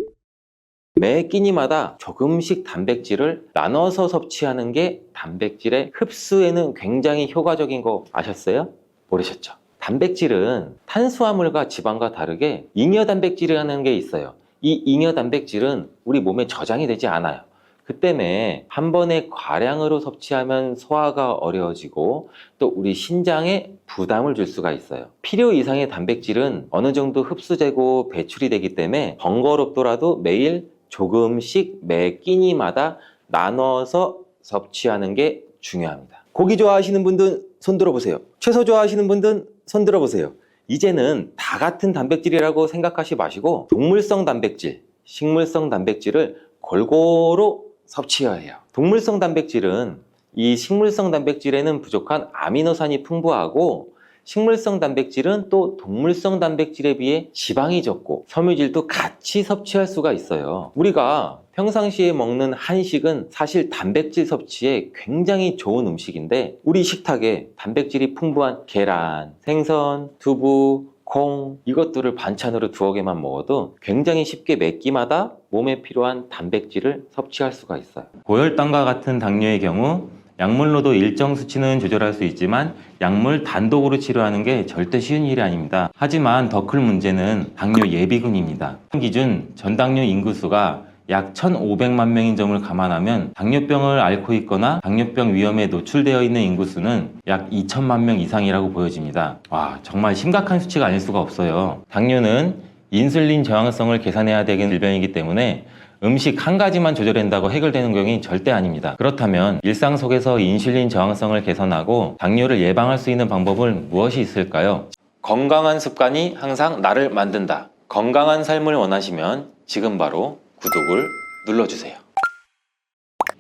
매 끼니마다 조금씩 단백질을 나눠서 섭취하는 게 단백질의 흡수에는 굉장히 효과적인 거 아셨어요? 모르셨죠? 단백질은 탄수화물과 지방과 다르게 잉여 단백질이라는 게 있어요. 이 잉여 단백질은 우리 몸에 저장이 되지 않아요. 그 때문에 한 번에 과량으로 섭취하면 소화가 어려워지고 또 우리 신장에 부담을 줄 수가 있어요. 필요 이상의 단백질은 어느 정도 흡수되고 배출이 되기 때문에 번거롭더라도 매일 조금씩 매 끼니마다 나눠서 섭취하는 게 중요합니다. 고기 좋아하시는 분들 손 들어보세요. 채소 좋아하시는 분들 손 들어보세요. 이제는 다 같은 단백질이라고 생각하지 마시고 동물성 단백질, 식물성 단백질을 골고루 섭취해야 해요. 동물성 단백질은 이 식물성 단백질에는 부족한 아미노산이 풍부하고 식물성 단백질은 또 동물성 단백질에 비해 지방이 적고 섬유질도 같이 섭취할 수가 있어요. 우리가 평상시에 먹는 한식은 사실 단백질 섭취에 굉장히 좋은 음식인데 우리 식탁에 단백질이 풍부한 계란, 생선, 두부, 콩 이것들을 반찬으로 두어 개만 먹어도 굉장히 쉽게 매 끼마다 몸에 필요한 단백질을 섭취할 수가 있어요. 고혈당과 같은 당뇨의 경우 약물로도 일정 수치는 조절할 수 있지만 약물 단독으로 치료하는 게 절대 쉬운 일이 아닙니다. 하지만 더 큰 문제는 당뇨 예비군입니다. 기준 전당뇨 인구수가 약 1,500만 명인 점을 감안하면 당뇨병을 앓고 있거나 당뇨병 위험에 노출되어 있는 인구수는 약 2천만 명 이상이라고 보여집니다. 와, 정말 심각한 수치가 아닐 수가 없어요. 당뇨는 인슐린 저항성을 계산해야 되는 질병이기 때문에 음식 한 가지만 조절한다고 해결되는 경우는 절대 아닙니다. 그렇다면 일상 속에서 인슐린 저항성을 개선하고 당뇨를 예방할 수 있는 방법은 무엇이 있을까요? 건강한 습관이 항상 나를 만든다. 건강한 삶을 원하시면 지금 바로 구독을 눌러주세요.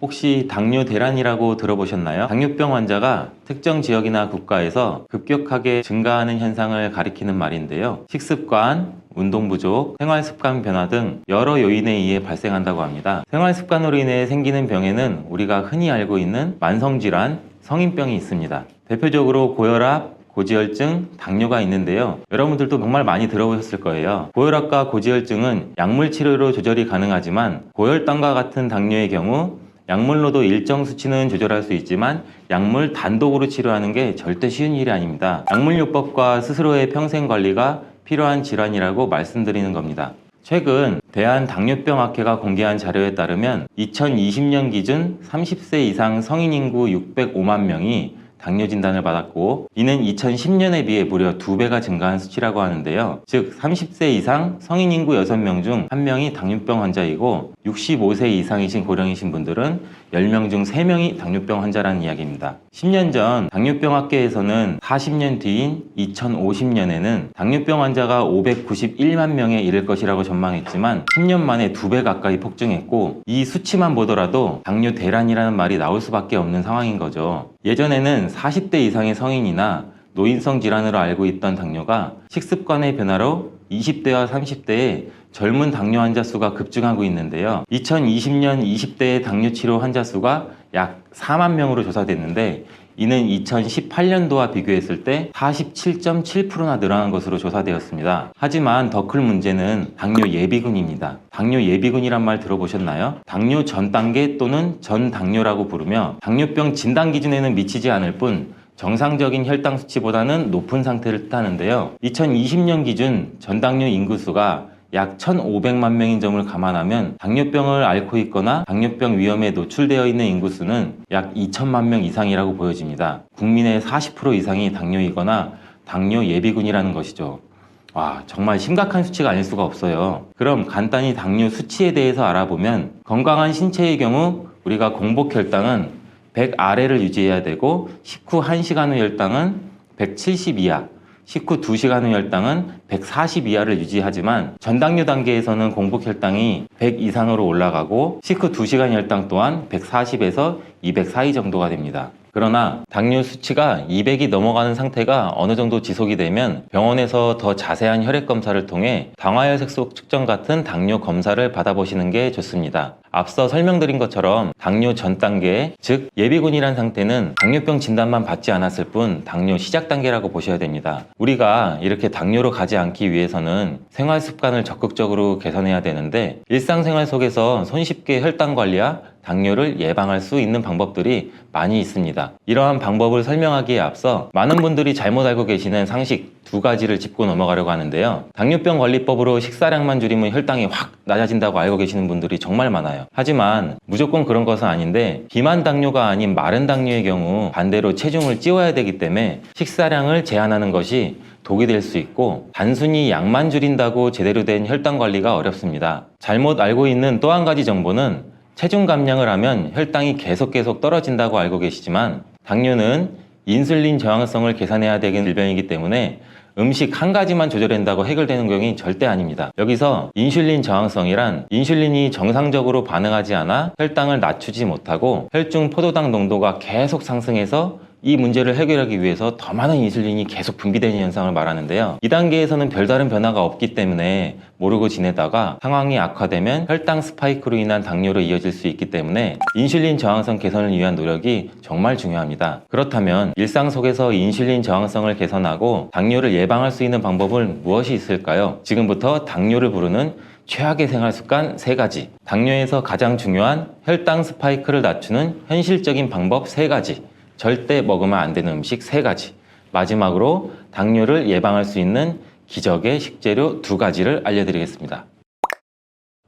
혹시 당뇨 대란이라고 들어보셨나요? 당뇨병 환자가 특정 지역이나 국가에서 급격하게 증가하는 현상을 가리키는 말인데요. 식습관, 운동 부족, 생활 습관 변화 등 여러 요인에 의해 발생한다고 합니다. 생활 습관으로 인해 생기는 병에는 우리가 흔히 알고 있는 만성질환, 성인병이 있습니다. 대표적으로 고혈압, 고지혈증, 당뇨가 있는데요. 여러분들도 정말 많이 들어보셨을 거예요. 고혈압과 고지혈증은 약물 치료로 조절이 가능하지만 고혈당과 같은 당뇨의 경우 약물로도 일정 수치는 조절할 수 있지만 약물 단독으로 치료하는 게 절대 쉬운 일이 아닙니다. 약물요법과 스스로의 평생관리가 필요한 질환이라고 말씀드리는 겁니다. 최근 대한당뇨병학회가 공개한 자료에 따르면 2020년 기준 30세 이상 성인 인구 605만 명이 당뇨 진단을 받았고 이는 2010년에 비해 무려 2배가 증가한 수치라고 하는데요. 즉 30세 이상 성인 인구 6명 중 1명이 당뇨병 환자이고 65세 이상이신 고령이신 분들은 10명 중 3명이 당뇨병 환자라는 이야기입니다. 10년 전 당뇨병학회에서는 40년 뒤인 2050년에는 당뇨병 환자가 591만 명에 이를 것이라고 전망했지만 10년 만에 2배 가까이 폭증했고 이 수치만 보더라도 당뇨 대란이라는 말이 나올 수밖에 없는 상황인 거죠. 예전에는 40대 이상의 성인이나 노인성 질환으로 알고 있던 당뇨가 식습관의 변화로 20대와 30대에 젊은 당뇨 환자 수가 급증하고 있는데요. 2020년 20대의 당뇨 치료 환자 수가 약 4만 명으로 조사됐는데 이는 2018년도와 비교했을 때 47.7%나 늘어난 것으로 조사되었습니다. 하지만 더 큰 문제는 당뇨 예비군입니다. 당뇨 예비군이란 말 들어보셨나요? 당뇨 전 단계 또는 전 당뇨라고 부르며 당뇨병 진단 기준에는 미치지 않을 뿐 정상적인 혈당 수치보다는 높은 상태를 뜻하는데요. 2020년 기준 전당뇨 인구수가 약 1,500만 명인 점을 감안하면 당뇨병을 앓고 있거나 당뇨병 위험에 노출되어 있는 인구수는 약 2천만 명 이상이라고 보여집니다. 국민의 40% 이상이 당뇨이거나 당뇨 예비군이라는 것이죠. 와, 정말 심각한 수치가 아닐 수가 없어요. 그럼 간단히 당뇨 수치에 대해서 알아보면 건강한 신체의 경우 우리가 공복 혈당은 100 아래를 유지해야 되고 식후 1시간 후 혈당은 170 이하, 식후 2시간 후 혈당은 140 이하를 유지하지만 전당뇨 단계에서는 공복 혈당이 100 이상으로 올라가고 식후 2시간 혈당 또한 140에서 200 사이 정도가 됩니다. 그러나 당뇨 수치가 200이 넘어가는 상태가 어느 정도 지속이 되면 병원에서 더 자세한 혈액 검사를 통해 당화혈색소 측정 같은 당뇨 검사를 받아보시는 게 좋습니다. 앞서 설명드린 것처럼 당뇨 전 단계, 즉 예비군이란 상태는 당뇨병 진단만 받지 않았을 뿐 당뇨 시작 단계라고 보셔야 됩니다. 우리가 이렇게 당뇨로 가지 않기 위해서는 생활 습관을 적극적으로 개선해야 되는데 일상생활 속에서 손쉽게 혈당 관리와 당뇨를 예방할 수 있는 방법들이 많이 있습니다. 이러한 방법을 설명하기에 앞서 많은 분들이 잘못 알고 계시는 상식 2가지를 짚고 넘어가려고 하는데요. 당뇨병 관리법으로 식사량만 줄이면 혈당이 확 낮아진다고 알고 계시는 분들이 정말 많아요. 하지만 무조건 그런 것은 아닌데 비만 당뇨가 아닌 마른 당뇨의 경우 반대로 체중을 찌워야 되기 때문에 식사량을 제한하는 것이 독이 될 수 있고 단순히 양만 줄인다고 제대로 된 혈당 관리가 어렵습니다. 잘못 알고 있는 또 한 가지 정보는 체중 감량을 하면 혈당이 계속 떨어진다고 알고 계시지만 당뇨는 인슐린 저항성을 계산해야 되는 질병이기 때문에 음식 한 가지만 조절한다고 해결되는 경우는 절대 아닙니다. 여기서 인슐린 저항성이란 인슐린이 정상적으로 반응하지 않아 혈당을 낮추지 못하고 혈중 포도당 농도가 계속 상승해서 이 문제를 해결하기 위해서 더 많은 인슐린이 계속 분비되는 현상을 말하는데요. 이 단계에서는 별다른 변화가 없기 때문에 모르고 지내다가 상황이 악화되면 혈당 스파이크로 인한 당뇨로 이어질 수 있기 때문에 인슐린 저항성 개선을 위한 노력이 정말 중요합니다. 그렇다면 일상 속에서 인슐린 저항성을 개선하고 당뇨를 예방할 수 있는 방법은 무엇이 있을까요? 지금부터 당뇨를 부르는 최악의 생활 습관 3가지, 당뇨에서 가장 중요한 혈당 스파이크를 낮추는 현실적인 방법 3가지, 절대 먹으면 안 되는 음식 3가지, 마지막으로 당뇨를 예방할 수 있는 기적의 식재료 2가지를 알려드리겠습니다.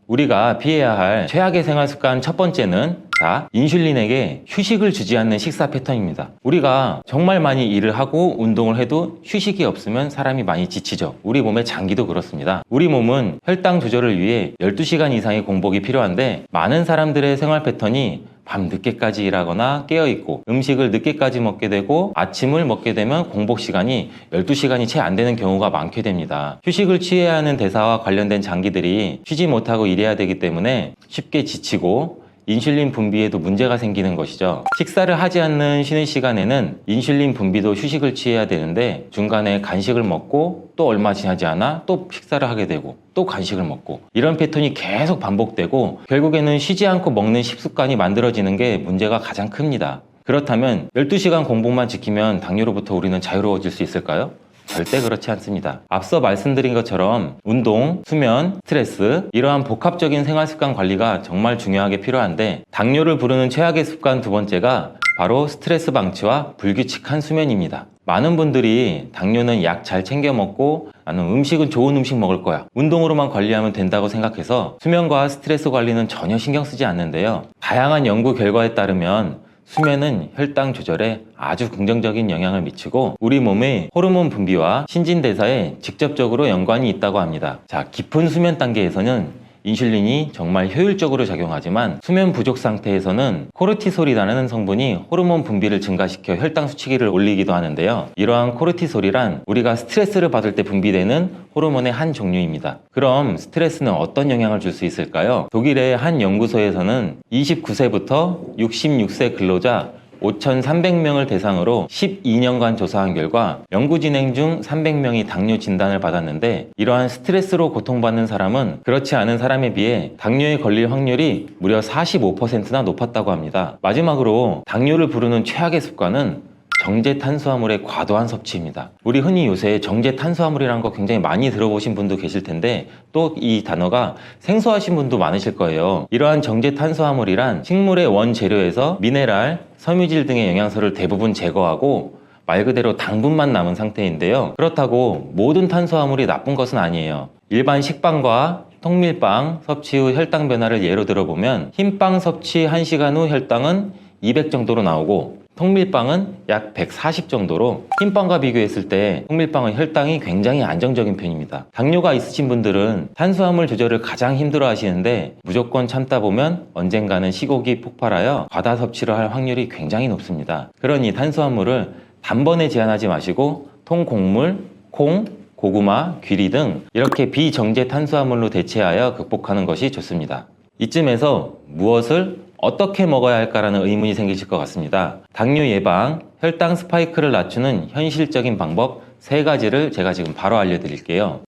우리가 피해야 할 최악의 생활 습관 첫 번째는 인슐린에게 휴식을 주지 않는 식사 패턴입니다. 우리가 정말 많이 일을 하고 운동을 해도 휴식이 없으면 사람이 많이 지치죠. 우리 몸의 장기도 그렇습니다. 우리 몸은 혈당 조절을 위해 12시간 이상의 공복이 필요한데 많은 사람들의 생활 패턴이 밤 늦게까지 일하거나 깨어있고 음식을 늦게까지 먹게 되고 아침을 먹게 되면 공복 시간이 12시간이 채 안 되는 경우가 많게 됩니다. 휴식을 취해야 하는 대사와 관련된 장기들이 쉬지 못하고 일해야 되기 때문에 쉽게 지치고 인슐린 분비에도 문제가 생기는 것이죠. 식사를 하지 않는 쉬는 시간에는 인슐린 분비도 휴식을 취해야 되는데 중간에 간식을 먹고 또 얼마 지나지 않아 또 식사를 하게 되고 또 간식을 먹고 이런 패턴이 계속 반복되고 결국에는 쉬지 않고 먹는 식습관이 만들어지는 게 문제가 가장 큽니다. 그렇다면 12시간 공복만 지키면 당뇨로부터 우리는 자유로워질 수 있을까요? 절대 그렇지 않습니다. 앞서 말씀드린 것처럼 운동, 수면, 스트레스 이러한 복합적인 생활습관 관리가 정말 중요하게 필요한데 당뇨를 부르는 최악의 습관 2번째가 바로 스트레스 방치와 불규칙한 수면입니다. 많은 분들이 당뇨는 약 잘 챙겨 먹고 나는 음식은 좋은 음식 먹을 거야, 운동으로만 관리하면 된다고 생각해서 수면과 스트레스 관리는 전혀 신경 쓰지 않는데요. 다양한 연구 결과에 따르면 수면은 혈당 조절에 아주 긍정적인 영향을 미치고 우리 몸의 호르몬 분비와 신진대사에 직접적으로 연관이 있다고 합니다. 깊은 수면 단계에서는 인슐린이 정말 효율적으로 작용하지만 수면 부족 상태에서는 코르티솔이라는 성분이 호르몬 분비를 증가시켜 혈당 수치기를 올리기도 하는데요. 이러한 코르티솔이란 우리가 스트레스를 받을 때 분비되는 호르몬의 한 종류입니다. 그럼 스트레스는 어떤 영향을 줄 수 있을까요? 독일의 한 연구소에서는 29세부터 66세 근로자 5,300명을 대상으로 12년간 조사한 결과 연구 진행 중 300명이 당뇨 진단을 받았는데 이러한 스트레스로 고통받는 사람은 그렇지 않은 사람에 비해 당뇨에 걸릴 확률이 무려 45%나 높았다고 합니다. 마지막으로 당뇨를 부르는 최악의 습관은 정제 탄수화물의 과도한 섭취입니다. 우리 흔히 요새 정제 탄수화물이라는 거 굉장히 많이 들어보신 분도 계실 텐데 또 이 단어가 생소하신 분도 많으실 거예요. 이러한 정제 탄수화물이란 식물의 원재료에서 미네랄, 섬유질 등의 영양소를 대부분 제거하고 말 그대로 당분만 남은 상태인데요. 그렇다고 모든 탄수화물이 나쁜 것은 아니에요. 일반 식빵과 통밀빵 섭취 후 혈당 변화를 예로 들어보면 흰빵 섭취 1시간 후 혈당은 200 정도로 나오고 통밀빵은 약 140 정도로 흰빵과 비교했을 때 통밀빵은 혈당이 굉장히 안정적인 편입니다. 당뇨가 있으신 분들은 탄수화물 조절을 가장 힘들어 하시는데 무조건 참다 보면 언젠가는 시국이 폭발하여 과다 섭취를 할 확률이 굉장히 높습니다. 그러니 탄수화물을 단번에 제한하지 마시고 통곡물, 콩, 고구마, 귀리 등 이렇게 비정제 탄수화물로 대체하여 극복하는 것이 좋습니다. 이쯤에서 무엇을 어떻게 먹어야 할까라는 의문이 생기실 것 같습니다. 당뇨 예방, 혈당 스파이크를 낮추는 현실적인 방법 3가지를 제가 지금 바로 알려드릴게요.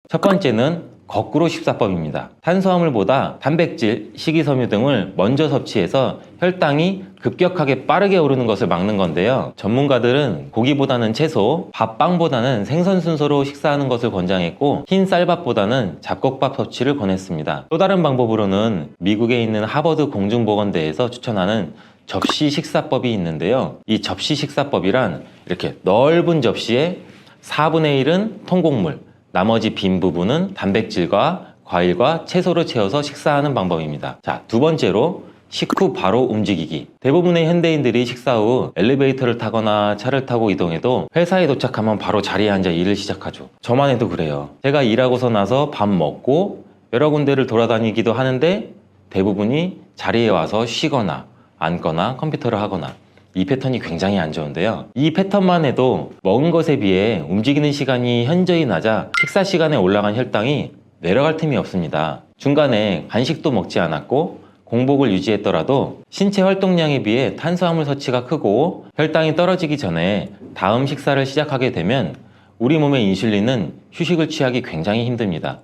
첫 번째는 거꾸로 식사법입니다. 탄수화물보다 단백질, 식이섬유 등을 먼저 섭취해서 혈당이 급격하게 빠르게 오르는 것을 막는 건데요. 전문가들은 고기보다는 채소, 밥, 빵보다는 생선 순서로 식사하는 것을 권장했고 흰 쌀밥보다는 잡곡밥 섭취를 권했습니다. 또 다른 방법으로는 미국에 있는 하버드 공중보건대에서 추천하는 접시 식사법이 있는데요. 이 접시 식사법이란 이렇게 넓은 접시에 4분의 1은 통곡물, 나머지 빈 부분은 단백질과 과일과 채소로 채워서 식사하는 방법입니다. 자, 두 번째로 식후 바로 움직이기. 대부분의 현대인들이 식사 후 엘리베이터를 타거나 차를 타고 이동해도 회사에 도착하면 바로 자리에 앉아 일을 시작하죠. 저만 해도 그래요. 제가 일하고서 나서 밥 먹고 여러 군데를 돌아다니기도 하는데 대부분이 자리에 와서 쉬거나 앉거나 컴퓨터를 하거나, 이 패턴이 굉장히 안 좋은데요. 이 패턴만 해도 먹은 것에 비해 움직이는 시간이 현저히 낮아 식사 시간에 올라간 혈당이 내려갈 틈이 없습니다. 중간에 간식도 먹지 않았고 공복을 유지했더라도 신체 활동량에 비해 탄수화물 섭취가 크고 혈당이 떨어지기 전에 다음 식사를 시작하게 되면 우리 몸의 인슐린은 휴식을 취하기 굉장히 힘듭니다.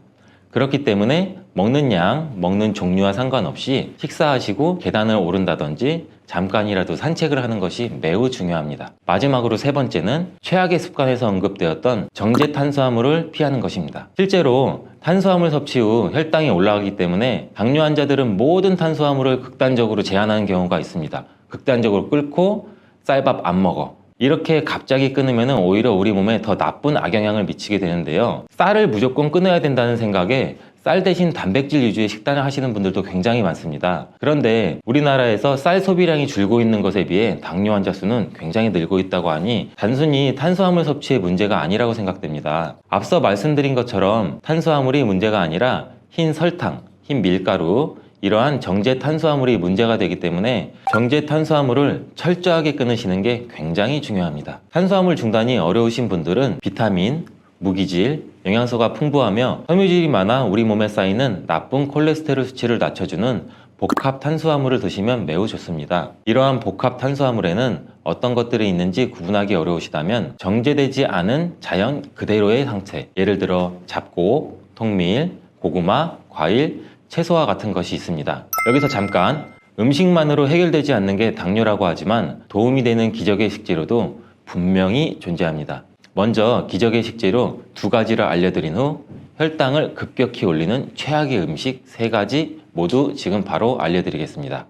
그렇기 때문에 먹는 양, 먹는 종류와 상관없이 식사하시고 계단을 오른다든지 잠깐이라도 산책을 하는 것이 매우 중요합니다. 마지막으로 세 번째는 최악의 습관에서 언급되었던 정제 탄수화물을 피하는 것입니다. 실제로 탄수화물 섭취 후 혈당이 올라가기 때문에 당뇨 환자들은 모든 탄수화물을 극단적으로 제한하는 경우가 있습니다. 극단적으로 끊고 쌀밥 안 먹어. 이렇게 갑자기 끊으면 오히려 우리 몸에 더 나쁜 악영향을 미치게 되는데요. 쌀을 무조건 끊어야 된다는 생각에 쌀 대신 단백질 위주의 식단을 하시는 분들도 굉장히 많습니다. 그런데 우리나라에서 쌀 소비량이 줄고 있는 것에 비해 당뇨 환자 수는 굉장히 늘고 있다고 하니 단순히 탄수화물 섭취의 문제가 아니라고 생각됩니다. 앞서 말씀드린 것처럼 탄수화물이 문제가 아니라 흰 설탕, 흰 밀가루, 이러한 정제 탄수화물이 문제가 되기 때문에 정제 탄수화물을 철저하게 끊으시는 게 굉장히 중요합니다. 탄수화물 중단이 어려우신 분들은 비타민, 무기질, 영양소가 풍부하며 섬유질이 많아 우리 몸에 쌓이는 나쁜 콜레스테롤 수치를 낮춰주는 복합 탄수화물을 드시면 매우 좋습니다. 이러한 복합 탄수화물에는 어떤 것들이 있는지 구분하기 어려우시다면 정제되지 않은 자연 그대로의 상태, 예를 들어 잡곡, 통밀, 고구마, 과일, 채소와 같은 것이 있습니다. 여기서 잠깐, 음식만으로 해결되지 않는 게 당뇨라고 하지만 도움이 되는 기적의 식재료도 분명히 존재합니다. 먼저 기적의 식재료 두 가지를 알려드린 후 혈당을 급격히 올리는 최악의 음식 세 가지 모두 지금 바로 알려드리겠습니다.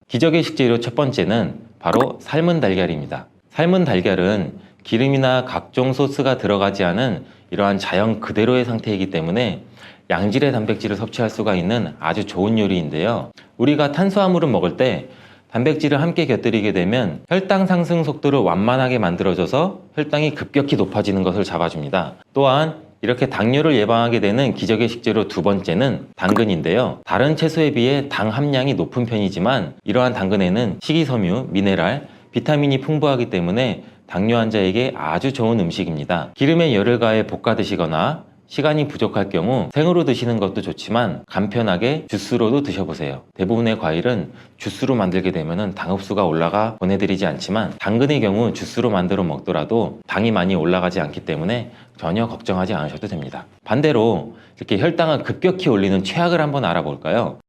기적의 식재료 첫 번째는 바로 삶은 달걀입니다. 삶은 달걀은 기름이나 각종 소스가 들어가지 않은 이러한 자연 그대로의 상태이기 때문에 양질의 단백질을 섭취할 수가 있는 아주 좋은 요리인데요. 우리가 탄수화물을 먹을 때 단백질을 함께 곁들이게 되면 혈당 상승 속도를 완만하게 만들어줘서 혈당이 급격히 높아지는 것을 잡아줍니다. 또한 이렇게 당뇨를 예방하게 되는 기적의 식재료 두 번째는 당근인데요. 다른 채소에 비해 당 함량이 높은 편이지만 이러한 당근에는 식이섬유, 미네랄, 비타민이 풍부하기 때문에 당뇨 환자에게 아주 좋은 음식입니다. 기름에 열을 가해 볶아 드시거나 시간이 부족할 경우 생으로 드시는 것도 좋지만 간편하게 주스로도 드셔보세요. 대부분의 과일은 주스로 만들게 되면 당 흡수가 올라가 보내드리지 않지만 당근의 경우 주스로 만들어 먹더라도 당이 많이 올라가지 않기 때문에 전혀 걱정하지 않으셔도 됩니다. 반대로 이렇게 혈당을 급격히 올리는 최악을 한번 알아볼까요?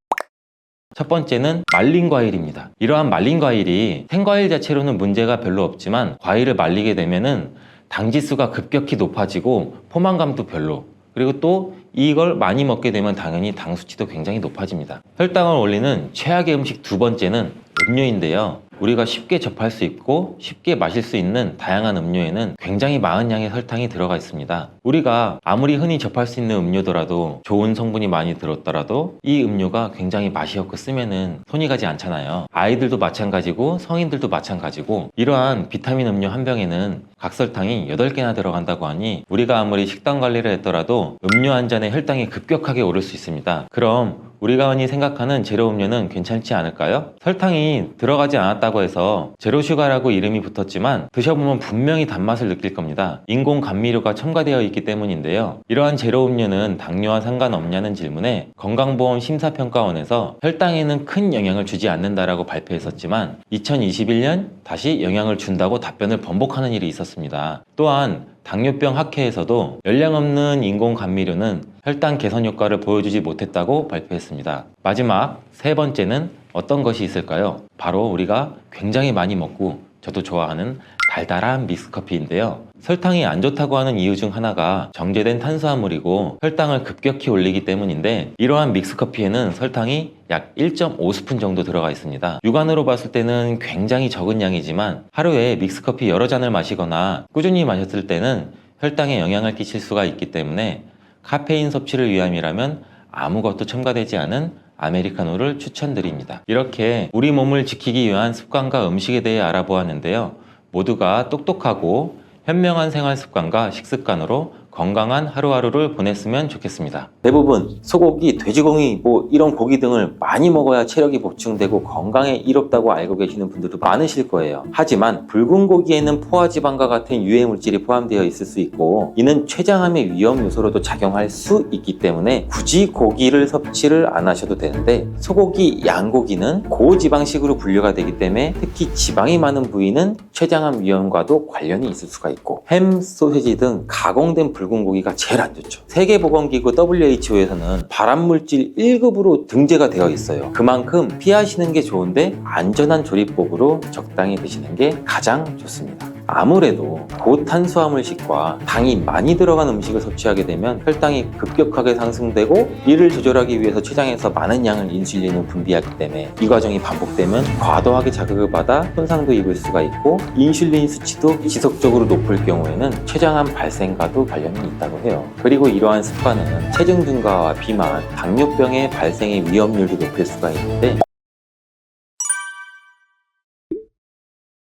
첫 번째는 말린 과일입니다. 이러한 말린 과일이 생과일 자체로는 문제가 별로 없지만 과일을 말리게 되면은 당지수가 급격히 높아지고 포만감도 별로, 그리고 또 이걸 많이 먹게 되면 당연히 당 수치도 굉장히 높아집니다. 혈당을 올리는 최악의 음식 두 번째는 음료인데요. 우리가 쉽게 접할 수 있고 쉽게 마실 수 있는 다양한 음료에는 굉장히 많은 양의 설탕이 들어가 있습니다. 우리가 아무리 흔히 접할 수 있는 음료더라도 좋은 성분이 많이 들었더라도 이 음료가 굉장히 맛이 없고 쓰면은 손이 가지 않잖아요. 아이들도 마찬가지고 성인들도 마찬가지고 이러한 비타민 음료 한 병에는 각설탕이 8개나 들어간다고 하니 우리가 아무리 식단 관리를 했더라도 음료 한 잔에 혈당이 급격하게 오를 수 있습니다. 그럼 우리가 흔히 생각하는 제로 음료는 괜찮지 않을까요? 설탕이 들어가지 않았다고 해서 제로슈가라고 이름이 붙었지만 드셔보면 분명히 단맛을 느낄 겁니다. 인공 감미료가 첨가되어 있기 때문인데요. 이러한 제로 음료는 당뇨와 상관없냐는 질문에 건강보험 심사평가원에서 혈당에는 큰 영향을 주지 않는다라고 발표했었지만 2021년 다시 영향을 준다고 답변을 번복하는 일이 있었습니다. 또한 당뇨병 학회에서도 열량 없는 인공 감미료는 혈당 개선 효과를 보여주지 못했다고 발표했습니다. 마지막 세 번째는 어떤 것이 있을까요? 바로 우리가 굉장히 많이 먹고 저도 좋아하는 달달한 믹스커피인데요. 설탕이 안 좋다고 하는 이유 중 하나가 정제된 탄수화물이고 혈당을 급격히 올리기 때문인데, 이러한 믹스커피에는 설탕이 약 1.5스푼 정도 들어가 있습니다. 육안으로 봤을 때는 굉장히 적은 양이지만 하루에 믹스커피 여러 잔을 마시거나 꾸준히 마셨을 때는 혈당에 영향을 끼칠 수가 있기 때문에 카페인 섭취를 위함이라면 아무것도 첨가되지 않은 아메리카노를 추천드립니다. 이렇게 우리 몸을 지키기 위한 습관과 음식에 대해 알아보았는데요. 모두가 똑똑하고 현명한 생활 습관과 식습관으로 건강한 하루하루를 보냈으면 좋겠습니다. 대부분 소고기, 돼지고기, 이런 고기 등을 많이 먹어야 체력이 보충되고 건강에 이롭다고 알고 계시는 분들도 많으실 거예요. 하지만 붉은 고기에는 포화지방과 같은 유해 물질이 포함되어 있을 수 있고, 이는 췌장암의 위험 요소로도 작용할 수 있기 때문에 굳이 고기를 섭취를 안 하셔도 되는데, 소고기, 양고기는 고지방식으로 분류가 되기 때문에 특히 지방이 많은 부위는 췌장암 위험과도 관련이 있을 수가 있고, 햄, 소세지 등 가공된 붉은 고기가 제일 안 좋죠. 세계보건기구 WHO에서는 발암물질 1급으로 등재가 되어 있어요. 그만큼 피하시는 게 좋은데 안전한 조리법으로 적당히 드시는 게 가장 좋습니다. 아무래도 고탄수화물식과 당이 많이 들어간 음식을 섭취하게 되면 혈당이 급격하게 상승되고, 이를 조절하기 위해서 췌장에서 많은 양의 인슐린을 분비하기 때문에 이 과정이 반복되면 과도하게 자극을 받아 손상도 입을 수가 있고, 인슐린 수치도 지속적으로 높을 경우에는 췌장암 발생과도 관련이 있다고 해요. 그리고 이러한 습관은 체중 증가와 비만, 당뇨병의 발생의 위험률도 높일 수가 있는데,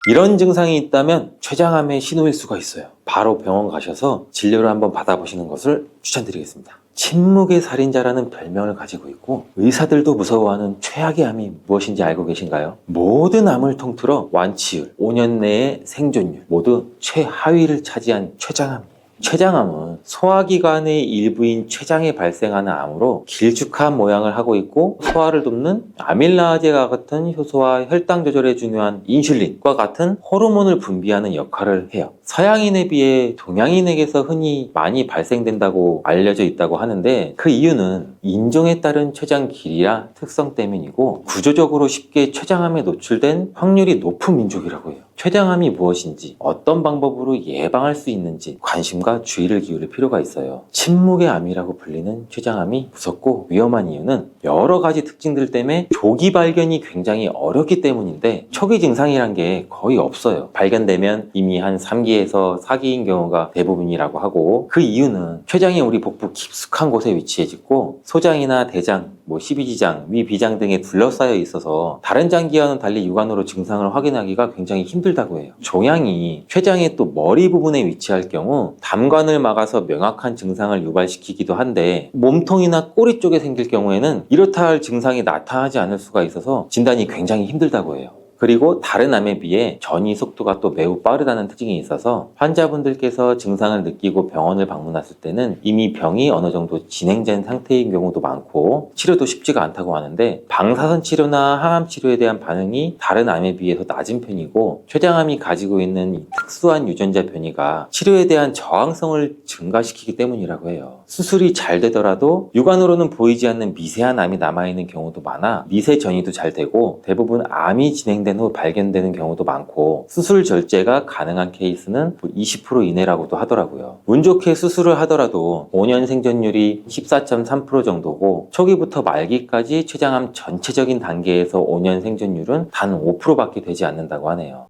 이런 증상이 있다면 췌장암의 신호일 수가 있어요. 바로 병원 가셔서 진료를 한번 받아보시는 것을 추천드리겠습니다. 침묵의 살인자라는 별명을 가지고 있고, 의사들도 무서워하는 최악의 암이 무엇인지 알고 계신가요? 모든 암을 통틀어 완치율, 5년 내의 생존율 모두 최하위를 차지한 췌장암이에요. 췌장암은 소화기관의 일부인 췌장에 발생하는 암으로 길쭉한 모양을 하고 있고, 소화를 돕는 아밀라제와 같은 효소와 혈당 조절에 중요한 인슐린과 같은 호르몬을 분비하는 역할을 해요. 서양인에 비해 동양인에게서 흔히 많이 발생된다고 알려져 있다고 하는데, 그 이유는 인종에 따른 췌장 길이와 특성 때문이고, 구조적으로 쉽게 췌장암에 노출된 확률이 높은 민족이라고 해요. 췌장암이 무엇인지, 어떤 방법으로 예방할 수 있는지 관심과 주의를 기울일 필요가 있어요. 침묵의 암이라고 불리는 췌장암이 무섭고 위험한 이유는 여러 가지 특징들 때문에 조기 발견이 굉장히 어렵기 때문인데, 초기 증상이란 게 거의 없어요. 발견되면 이미 한 3기에서 4기인 경우가 대부분이라고 하고, 그 이유는 췌장이 우리 복부 깊숙한 곳에 위치해 있고, 소장이나 대장, 12지장, 위비장 등에 둘러싸여 있어서 다른 장기와는 달리 육안으로 증상을 확인하기가 굉장히 힘들다고 해요. 종양이 췌장의 또 머리 부분에 위치할 경우 담관을 막아서 명확한 증상을 유발시키기도 한데, 몸통이나 꼬리 쪽에 생길 경우에는 이렇다 할 증상이 나타나지 않을 수가 있어서 진단이 굉장히 힘들다고 해요. 그리고 다른 암에 비해 전이 속도가 또 매우 빠르다는 특징이 있어서 환자분들께서 증상을 느끼고 병원을 방문했을 때는 이미 병이 어느 정도 진행된 상태인 경우도 많고, 치료도 쉽지가 않다고 하는데, 방사선 치료나 항암 치료에 대한 반응이 다른 암에 비해서 낮은 편이고, 췌장암이 가지고 있는 이 특수한 유전자 변이가 치료에 대한 저항성을 증가시키기 때문이라고 해요. 수술이 잘 되더라도 육안으로는 보이지 않는 미세한 암이 남아있는 경우도 많아 미세 전이도 잘 되고, 대부분 암이 진행된 후 발견되는 경우도 많고, 수술 절제가 가능한 케이스는 20% 이내라고도 하더라고요. 운 좋게 수술을 하더라도 5년 생존율이 14.3% 정도고, 초기부터 말기까지 췌장암 전체적인 단계에서 5년 생존율은 단 5%밖에 되지 않는다고 하네요.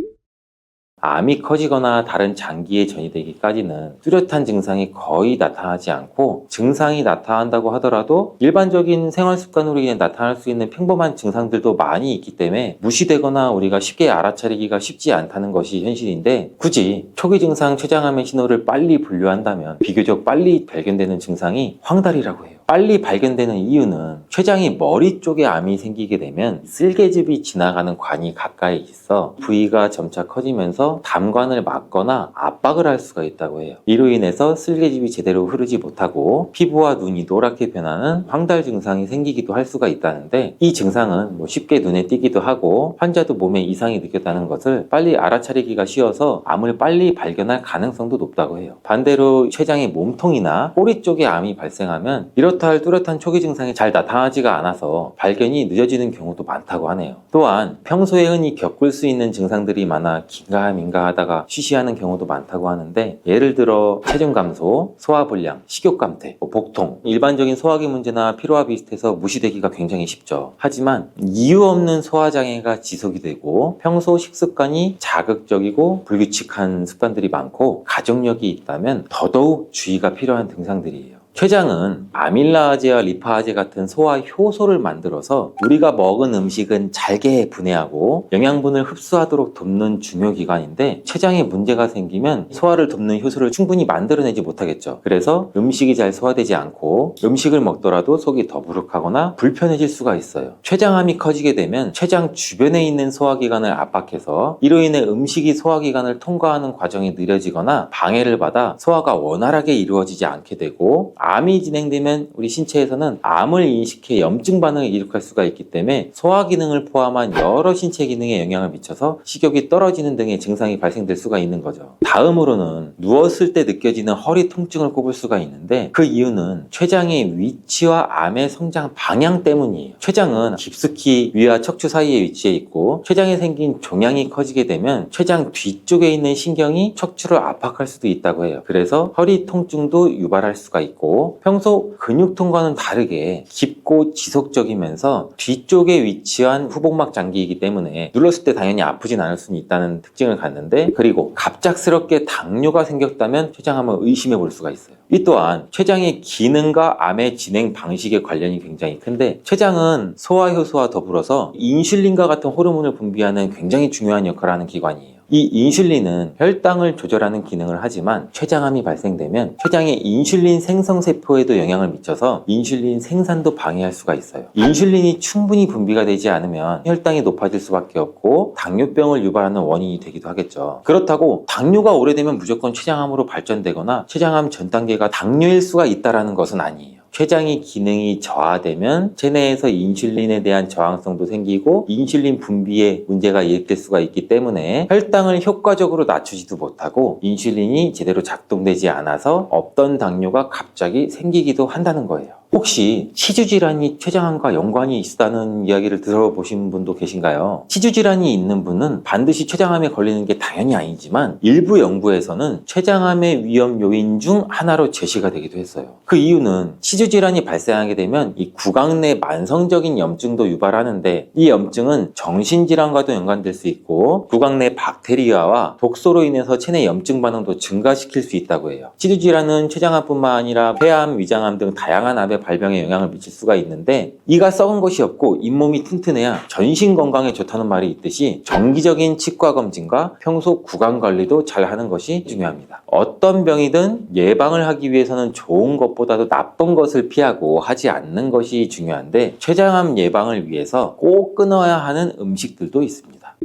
암이 커지거나 다른 장기에 전이되기까지는 뚜렷한 증상이 거의 나타나지 않고, 증상이 나타난다고 하더라도 일반적인 생활 습관으로 인해 나타날 수 있는 평범한 증상들도 많이 있기 때문에 무시되거나 우리가 쉽게 알아차리기가 쉽지 않다는 것이 현실인데, 굳이 초기 증상 췌장암의 신호를 빨리 분류한다면 비교적 빨리 발견되는 증상이 황달이라고 해요. 빨리 발견되는 이유는 췌장이 머리 쪽에 암이 생기게 되면 쓸개즙이 지나가는 관이 가까이 있어 부위가 점차 커지면서 담관을 막거나 압박을 할 수가 있다고 해요. 이로 인해서 쓸개즙이 제대로 흐르지 못하고 피부와 눈이 노랗게 변하는 황달 증상이 생기기도 할 수가 있다는데, 이 증상은 쉽게 눈에 띄기도 하고 환자도 몸에 이상이 느꼈다는 것을 빨리 알아차리기가 쉬워서 암을 빨리 발견할 가능성도 높다고 해요. 반대로 췌장의 몸통이나 꼬리 쪽에 암이 발생하면 이렇다 할 뚜렷한 초기 증상이 잘 나타나지가 않아서 발견이 늦어지는 경우도 많다고 하네요. 또한 평소에 흔히 겪을 수 있는 증상들이 많아 긴가민가 하다가 쉬쉬하는 경우도 많다고 하는데, 예를 들어 체중 감소, 소화불량, 식욕감퇴, 복통, 일반적인 소화기 문제나 피로와 비슷해서 무시되기가 굉장히 쉽죠. 하지만 이유 없는 소화장애가 지속이 되고 평소 식습관이 자극적이고 불규칙한 습관들이 많고 가족력이 있다면 더더욱 주의가 필요한 증상들이에요. 췌장은 아밀라아제와 리파아제 같은 소화 효소를 만들어서 우리가 먹은 음식은 잘게 분해하고 영양분을 흡수하도록 돕는 중요 기관인데, 췌장에 문제가 생기면 소화를 돕는 효소를 충분히 만들어내지 못하겠죠. 그래서 음식이 잘 소화되지 않고 음식을 먹더라도 속이 더부룩하거나 불편해질 수가 있어요. 췌장암이 커지게 되면 췌장 주변에 있는 소화기관을 압박해서 이로 인해 음식이 소화기관을 통과하는 과정이 느려지거나 방해를 받아 소화가 원활하게 이루어지지 않게 되고, 암이 진행되면 우리 신체에서는 암을 인식해 염증 반응을 일으킬 수가 있기 때문에 소화 기능을 포함한 여러 신체 기능에 영향을 미쳐서 식욕이 떨어지는 등의 증상이 발생될 수가 있는 거죠. 다음으로는 누웠을 때 느껴지는 허리 통증을 꼽을 수가 있는데, 그 이유는 췌장의 위치와 암의 성장 방향 때문이에요. 췌장은 깊숙이 위와 척추 사이에 위치해 있고, 췌장에 생긴 종양이 커지게 되면 췌장 뒤쪽에 있는 신경이 척추를 압박할 수도 있다고 해요. 그래서 허리 통증도 유발할 수가 있고, 평소 근육통과는 다르게 깊고 지속적이면서 뒤쪽에 위치한 후복막 장기이기 때문에 눌렀을 때 당연히 아프진 않을 수는 있다는 특징을 갖는데, 그리고 갑작스럽게 당뇨가 생겼다면 췌장암을 의심해 볼 수가 있어요. 이 또한 췌장의 기능과 암의 진행 방식의 관련이 굉장히 큰데, 췌장은 소화효소와 더불어서 인슐린과 같은 호르몬을 분비하는 굉장히 중요한 역할을 하는 기관이에요. 이 인슐린은 혈당을 조절하는 기능을 하지만 췌장암이 발생되면 췌장의 인슐린 생성세포에도 영향을 미쳐서 인슐린 생산도 방해할 수가 있어요. 인슐린이 충분히 분비가 되지 않으면 혈당이 높아질 수밖에 없고 당뇨병을 유발하는 원인이 되기도 하겠죠. 그렇다고 당뇨가 오래되면 무조건 췌장암으로 발전되거나 췌장암 전 단계가 당뇨일 수가 있다는 것은 아니에요. 췌장의 기능이 저하되면 체내에서 인슐린에 대한 저항성도 생기고 인슐린 분비에 문제가 일으킬 수가 있기 때문에 혈당을 효과적으로 낮추지도 못하고 인슐린이 제대로 작동되지 않아서 없던 당뇨가 갑자기 생기기도 한다는 거예요. 혹시 치주질환이 췌장암과 연관이 있다는 이야기를 들어보신 분도 계신가요? 치주질환이 있는 분은 반드시 췌장암에 걸리는 게 당연히 아니지만 일부 연구에서는 췌장암의 위험 요인 중 하나로 제시가 되기도 했어요. 그 이유는 치주질환이 발생하게 되면 이 구강 내 만성적인 염증도 유발하는데, 이 염증은 정신질환과도 연관될 수 있고 구강 내 박테리아와 독소로 인해서 체내 염증 반응도 증가시킬 수 있다고 해요. 치주질환은 췌장암뿐만 아니라 폐암, 위장암 등 다양한 암의 발병에 영향을 미칠 수가 있는데, 이가 썩은 것이 없고 잇몸이 튼튼해야 전신 건강에 좋다는 말이 있듯이 정기적인 치과 검진과 평소 구강 관리도 잘 하는 것이 중요합니다. 어떤 병이든 예방을 하기 위해서는 좋은 것보다도 나쁜 것을 피하고 하지 않는 것이 중요한데, 췌장암 예방을 위해서 꼭 끊어야 하는 음식들도 있습니다.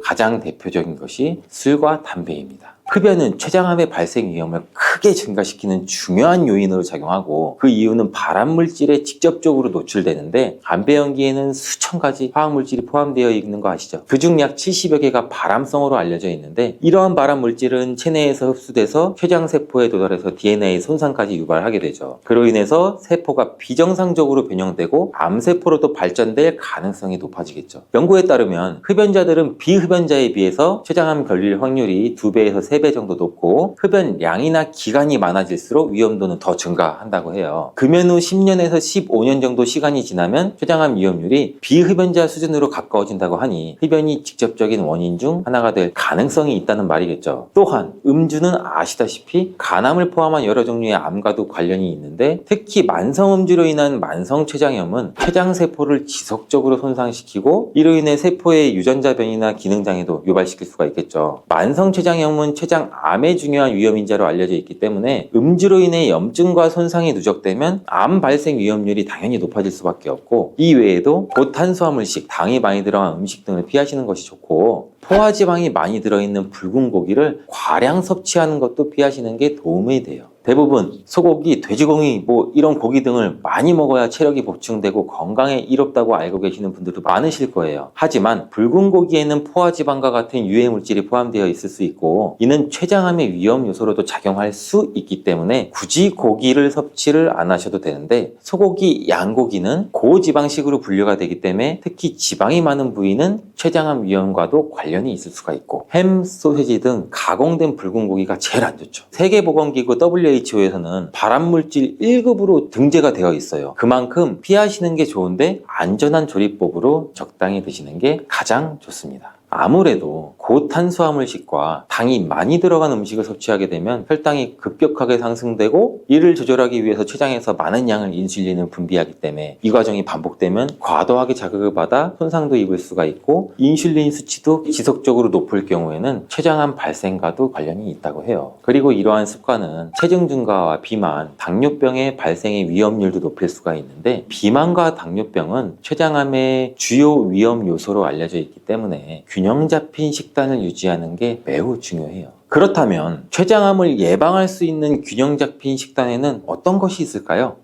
가장 대표적인 것이 술과 담배입니다. 흡연은 췌장암의 발생 위험을 크게 증가시키는 중요한 요인으로 작용하고, 그 이유는 발암물질에 직접적으로 노출되는데 담배 연기에는 수천 가지 화학물질이 포함되어 있는 거 아시죠? 그중 약 70여 개가 발암성으로 알려져 있는데, 이러한 발암물질은 체내에서 흡수돼서 췌장세포에 도달해서 DNA 손상까지 유발하게 되죠. 그로 인해서 세포가 비정상적으로 변형되고 암세포로도 발전될 가능성이 높아지겠죠. 연구에 따르면 흡연자들은 비흡연자에 비해서 췌장암 걸릴 확률이 2배에서 3배 정도 높고, 흡연량이나 기간이 많아질수록 위험도는 더 증가한다고 해요. 금연 후 10년에서 15년 정도 시간이 지나면 췌장암 위험률이 비흡연자 수준으로 가까워진다고 하니 흡연이 직접적인 원인 중 하나가 될 가능성이 있다는 말이겠죠. 또한 음주는 아시다시피 간암을 포함한 여러 종류의 암과도 관련이 있는데, 특히 만성음주로 인한 만성췌장염은 췌장세포를 지속적으로 손상시키고 이로 인해 세포의 유전자 변이나 기능장애도 유발시킬 수가 있겠죠. 만성췌장염은 췌장암의 중요한 위험인자로 알려져 있기 때문에 음주로 인해 염증과 손상이 누적되면 암 발생 위험률이 당연히 높아질 수밖에 없고, 이 외에도 고탄수화물식, 당이 많이 들어간 음식 등을 피하시는 것이 좋고, 포화지방이 많이 들어있는 붉은 고기를 과량 섭취하는 것도 피하시는 게 도움이 돼요. 대부분 소고기, 돼지고기 이런 고기 등을 많이 먹어야 체력이 보충되고 건강에 이롭다고 알고 계시는 분들도 많으실 거예요. 하지만 붉은 고기에는 포화지방과 같은 유해 물질이 포함되어 있을 수 있고, 이는 췌장암의 위험 요소로도 작용할 수 있기 때문에 굳이 고기를 섭취를 안 하셔도 되는데, 소고기, 양고기는 고지방식으로 분류가 되기 때문에 특히 지방이 많은 부위는 췌장암 위험과도 관련이 있을 수가 있고, 햄, 소세지 등 가공된 붉은 고기가 제일 안 좋죠. 세계보건기구 WHO에서는 발암물질 1급으로 등재가 되어 있어요. 그만큼 피하시는 게 좋은데 안전한 조리법으로 적당히 드시는 게 가장 좋습니다. 아무래도 고탄수화물식과 당이 많이 들어간 음식을 섭취하게 되면 혈당이 급격하게 상승되고, 이를 조절하기 위해서 췌장에서 많은 양의 인슐린을 분비하기 때문에 이 과정이 반복되면 과도하게 자극을 받아 손상도 입을 수가 있고, 인슐린 수치도 지속적으로 높을 경우에는 췌장암 발생과도 관련이 있다고 해요. 그리고 이러한 습관은 체중 증가와 비만, 당뇨병의 발생의 위험률도 높일 수가 있는데, 비만과 당뇨병은 췌장암의 주요 위험 요소로 알려져 있기 때문에 균형 잡힌 식단을 유지하는 게 매우 중요해요. 그렇다면 췌장암을 예방할 수 있는 균형 잡힌 식단에는 어떤 것이 있을까요?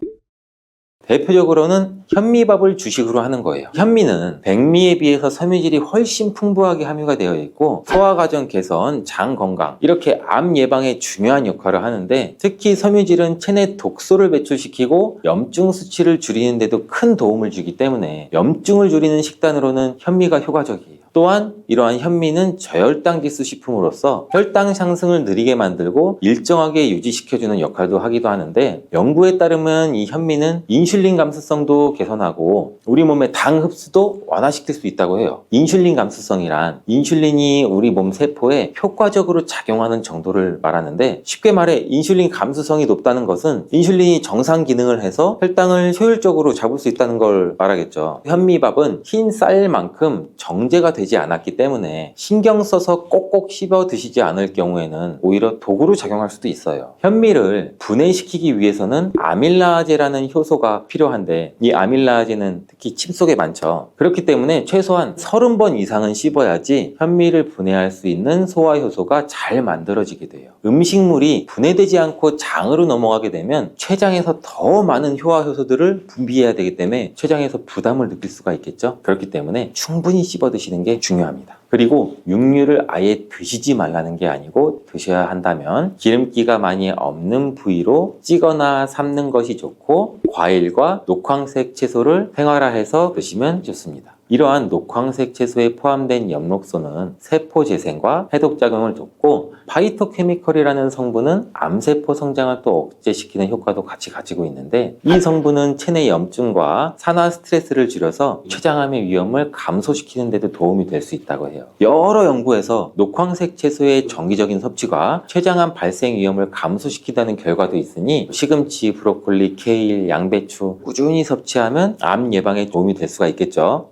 대표적으로는 현미밥을 주식으로 하는 거예요. 현미는 백미에 비해서 섬유질이 훨씬 풍부하게 함유가 되어 있고, 소화과정 개선, 장 건강, 이렇게 암 예방에 중요한 역할을 하는데, 특히 섬유질은 체내 독소를 배출시키고 염증 수치를 줄이는 데도 큰 도움을 주기 때문에 염증을 줄이는 식단으로는 현미가 효과적이에요. 또한 이러한 현미는 저혈당 지수 식품으로서 혈당 상승을 느리게 만들고 일정하게 유지시켜주는 역할도 하기도 하는데, 연구에 따르면 이 현미는 인슐린 감수성도 개선하고 우리 몸의 당 흡수도 완화시킬 수 있다고 해요. 인슐린 감수성이란 인슐린이 우리 몸 세포에 효과적으로 작용하는 정도를 말하는데, 쉽게 말해 인슐린 감수성이 높다는 것은 인슐린이 정상 기능을 해서 혈당을 효율적으로 잡을 수 있다는 걸 말하겠죠. 현미밥은 흰 쌀만큼 정제가 되지 않았기 때문에 신경 써서 꼭꼭 씹어 드시지 않을 경우에는 오히려 독으로 작용할 수도 있어요. 현미를 분해시키기 위해서는 아밀라아제라는 효소가 필요한데, 이 아밀라아제는 특히 침 속에 많죠. 그렇기 때문에 최소한 30번 이상은 씹어야지 현미를 분해할 수 있는 소화 효소가 잘 만들어지게 돼요. 음식물이 분해되지 않고 장으로 넘어가게 되면 췌장에서 더 많은 효화 효소들을 분비해야 되기 때문에 췌장에서 부담을 느낄 수가 있겠죠. 그렇기 때문에 충분히 씹어 드시는 게 중요합니다. 그리고 육류를 아예 드시지 말라는 게 아니고, 드셔야 한다면 기름기가 많이 없는 부위로 찌거나 삶는 것이 좋고, 과일과 녹황색 채소를 생활화해서 드시면 좋습니다. 이러한 녹황색 채소에 포함된 엽록소는 세포 재생과 해독작용을 돕고, 파이토케미컬이라는 성분은 암세포 성장을 또 억제시키는 효과도 같이 가지고 있는데, 이 성분은 체내 염증과 산화 스트레스를 줄여서 췌장암의 위험을 감소시키는 데도 도움이 될 수 있다고 해요. 여러 연구에서 녹황색 채소의 정기적인 섭취가 췌장암 발생 위험을 감소시킨다는 결과도 있으니, 시금치, 브로콜리, 케일, 양배추 꾸준히 섭취하면 암 예방에 도움이 될 수가 있겠죠.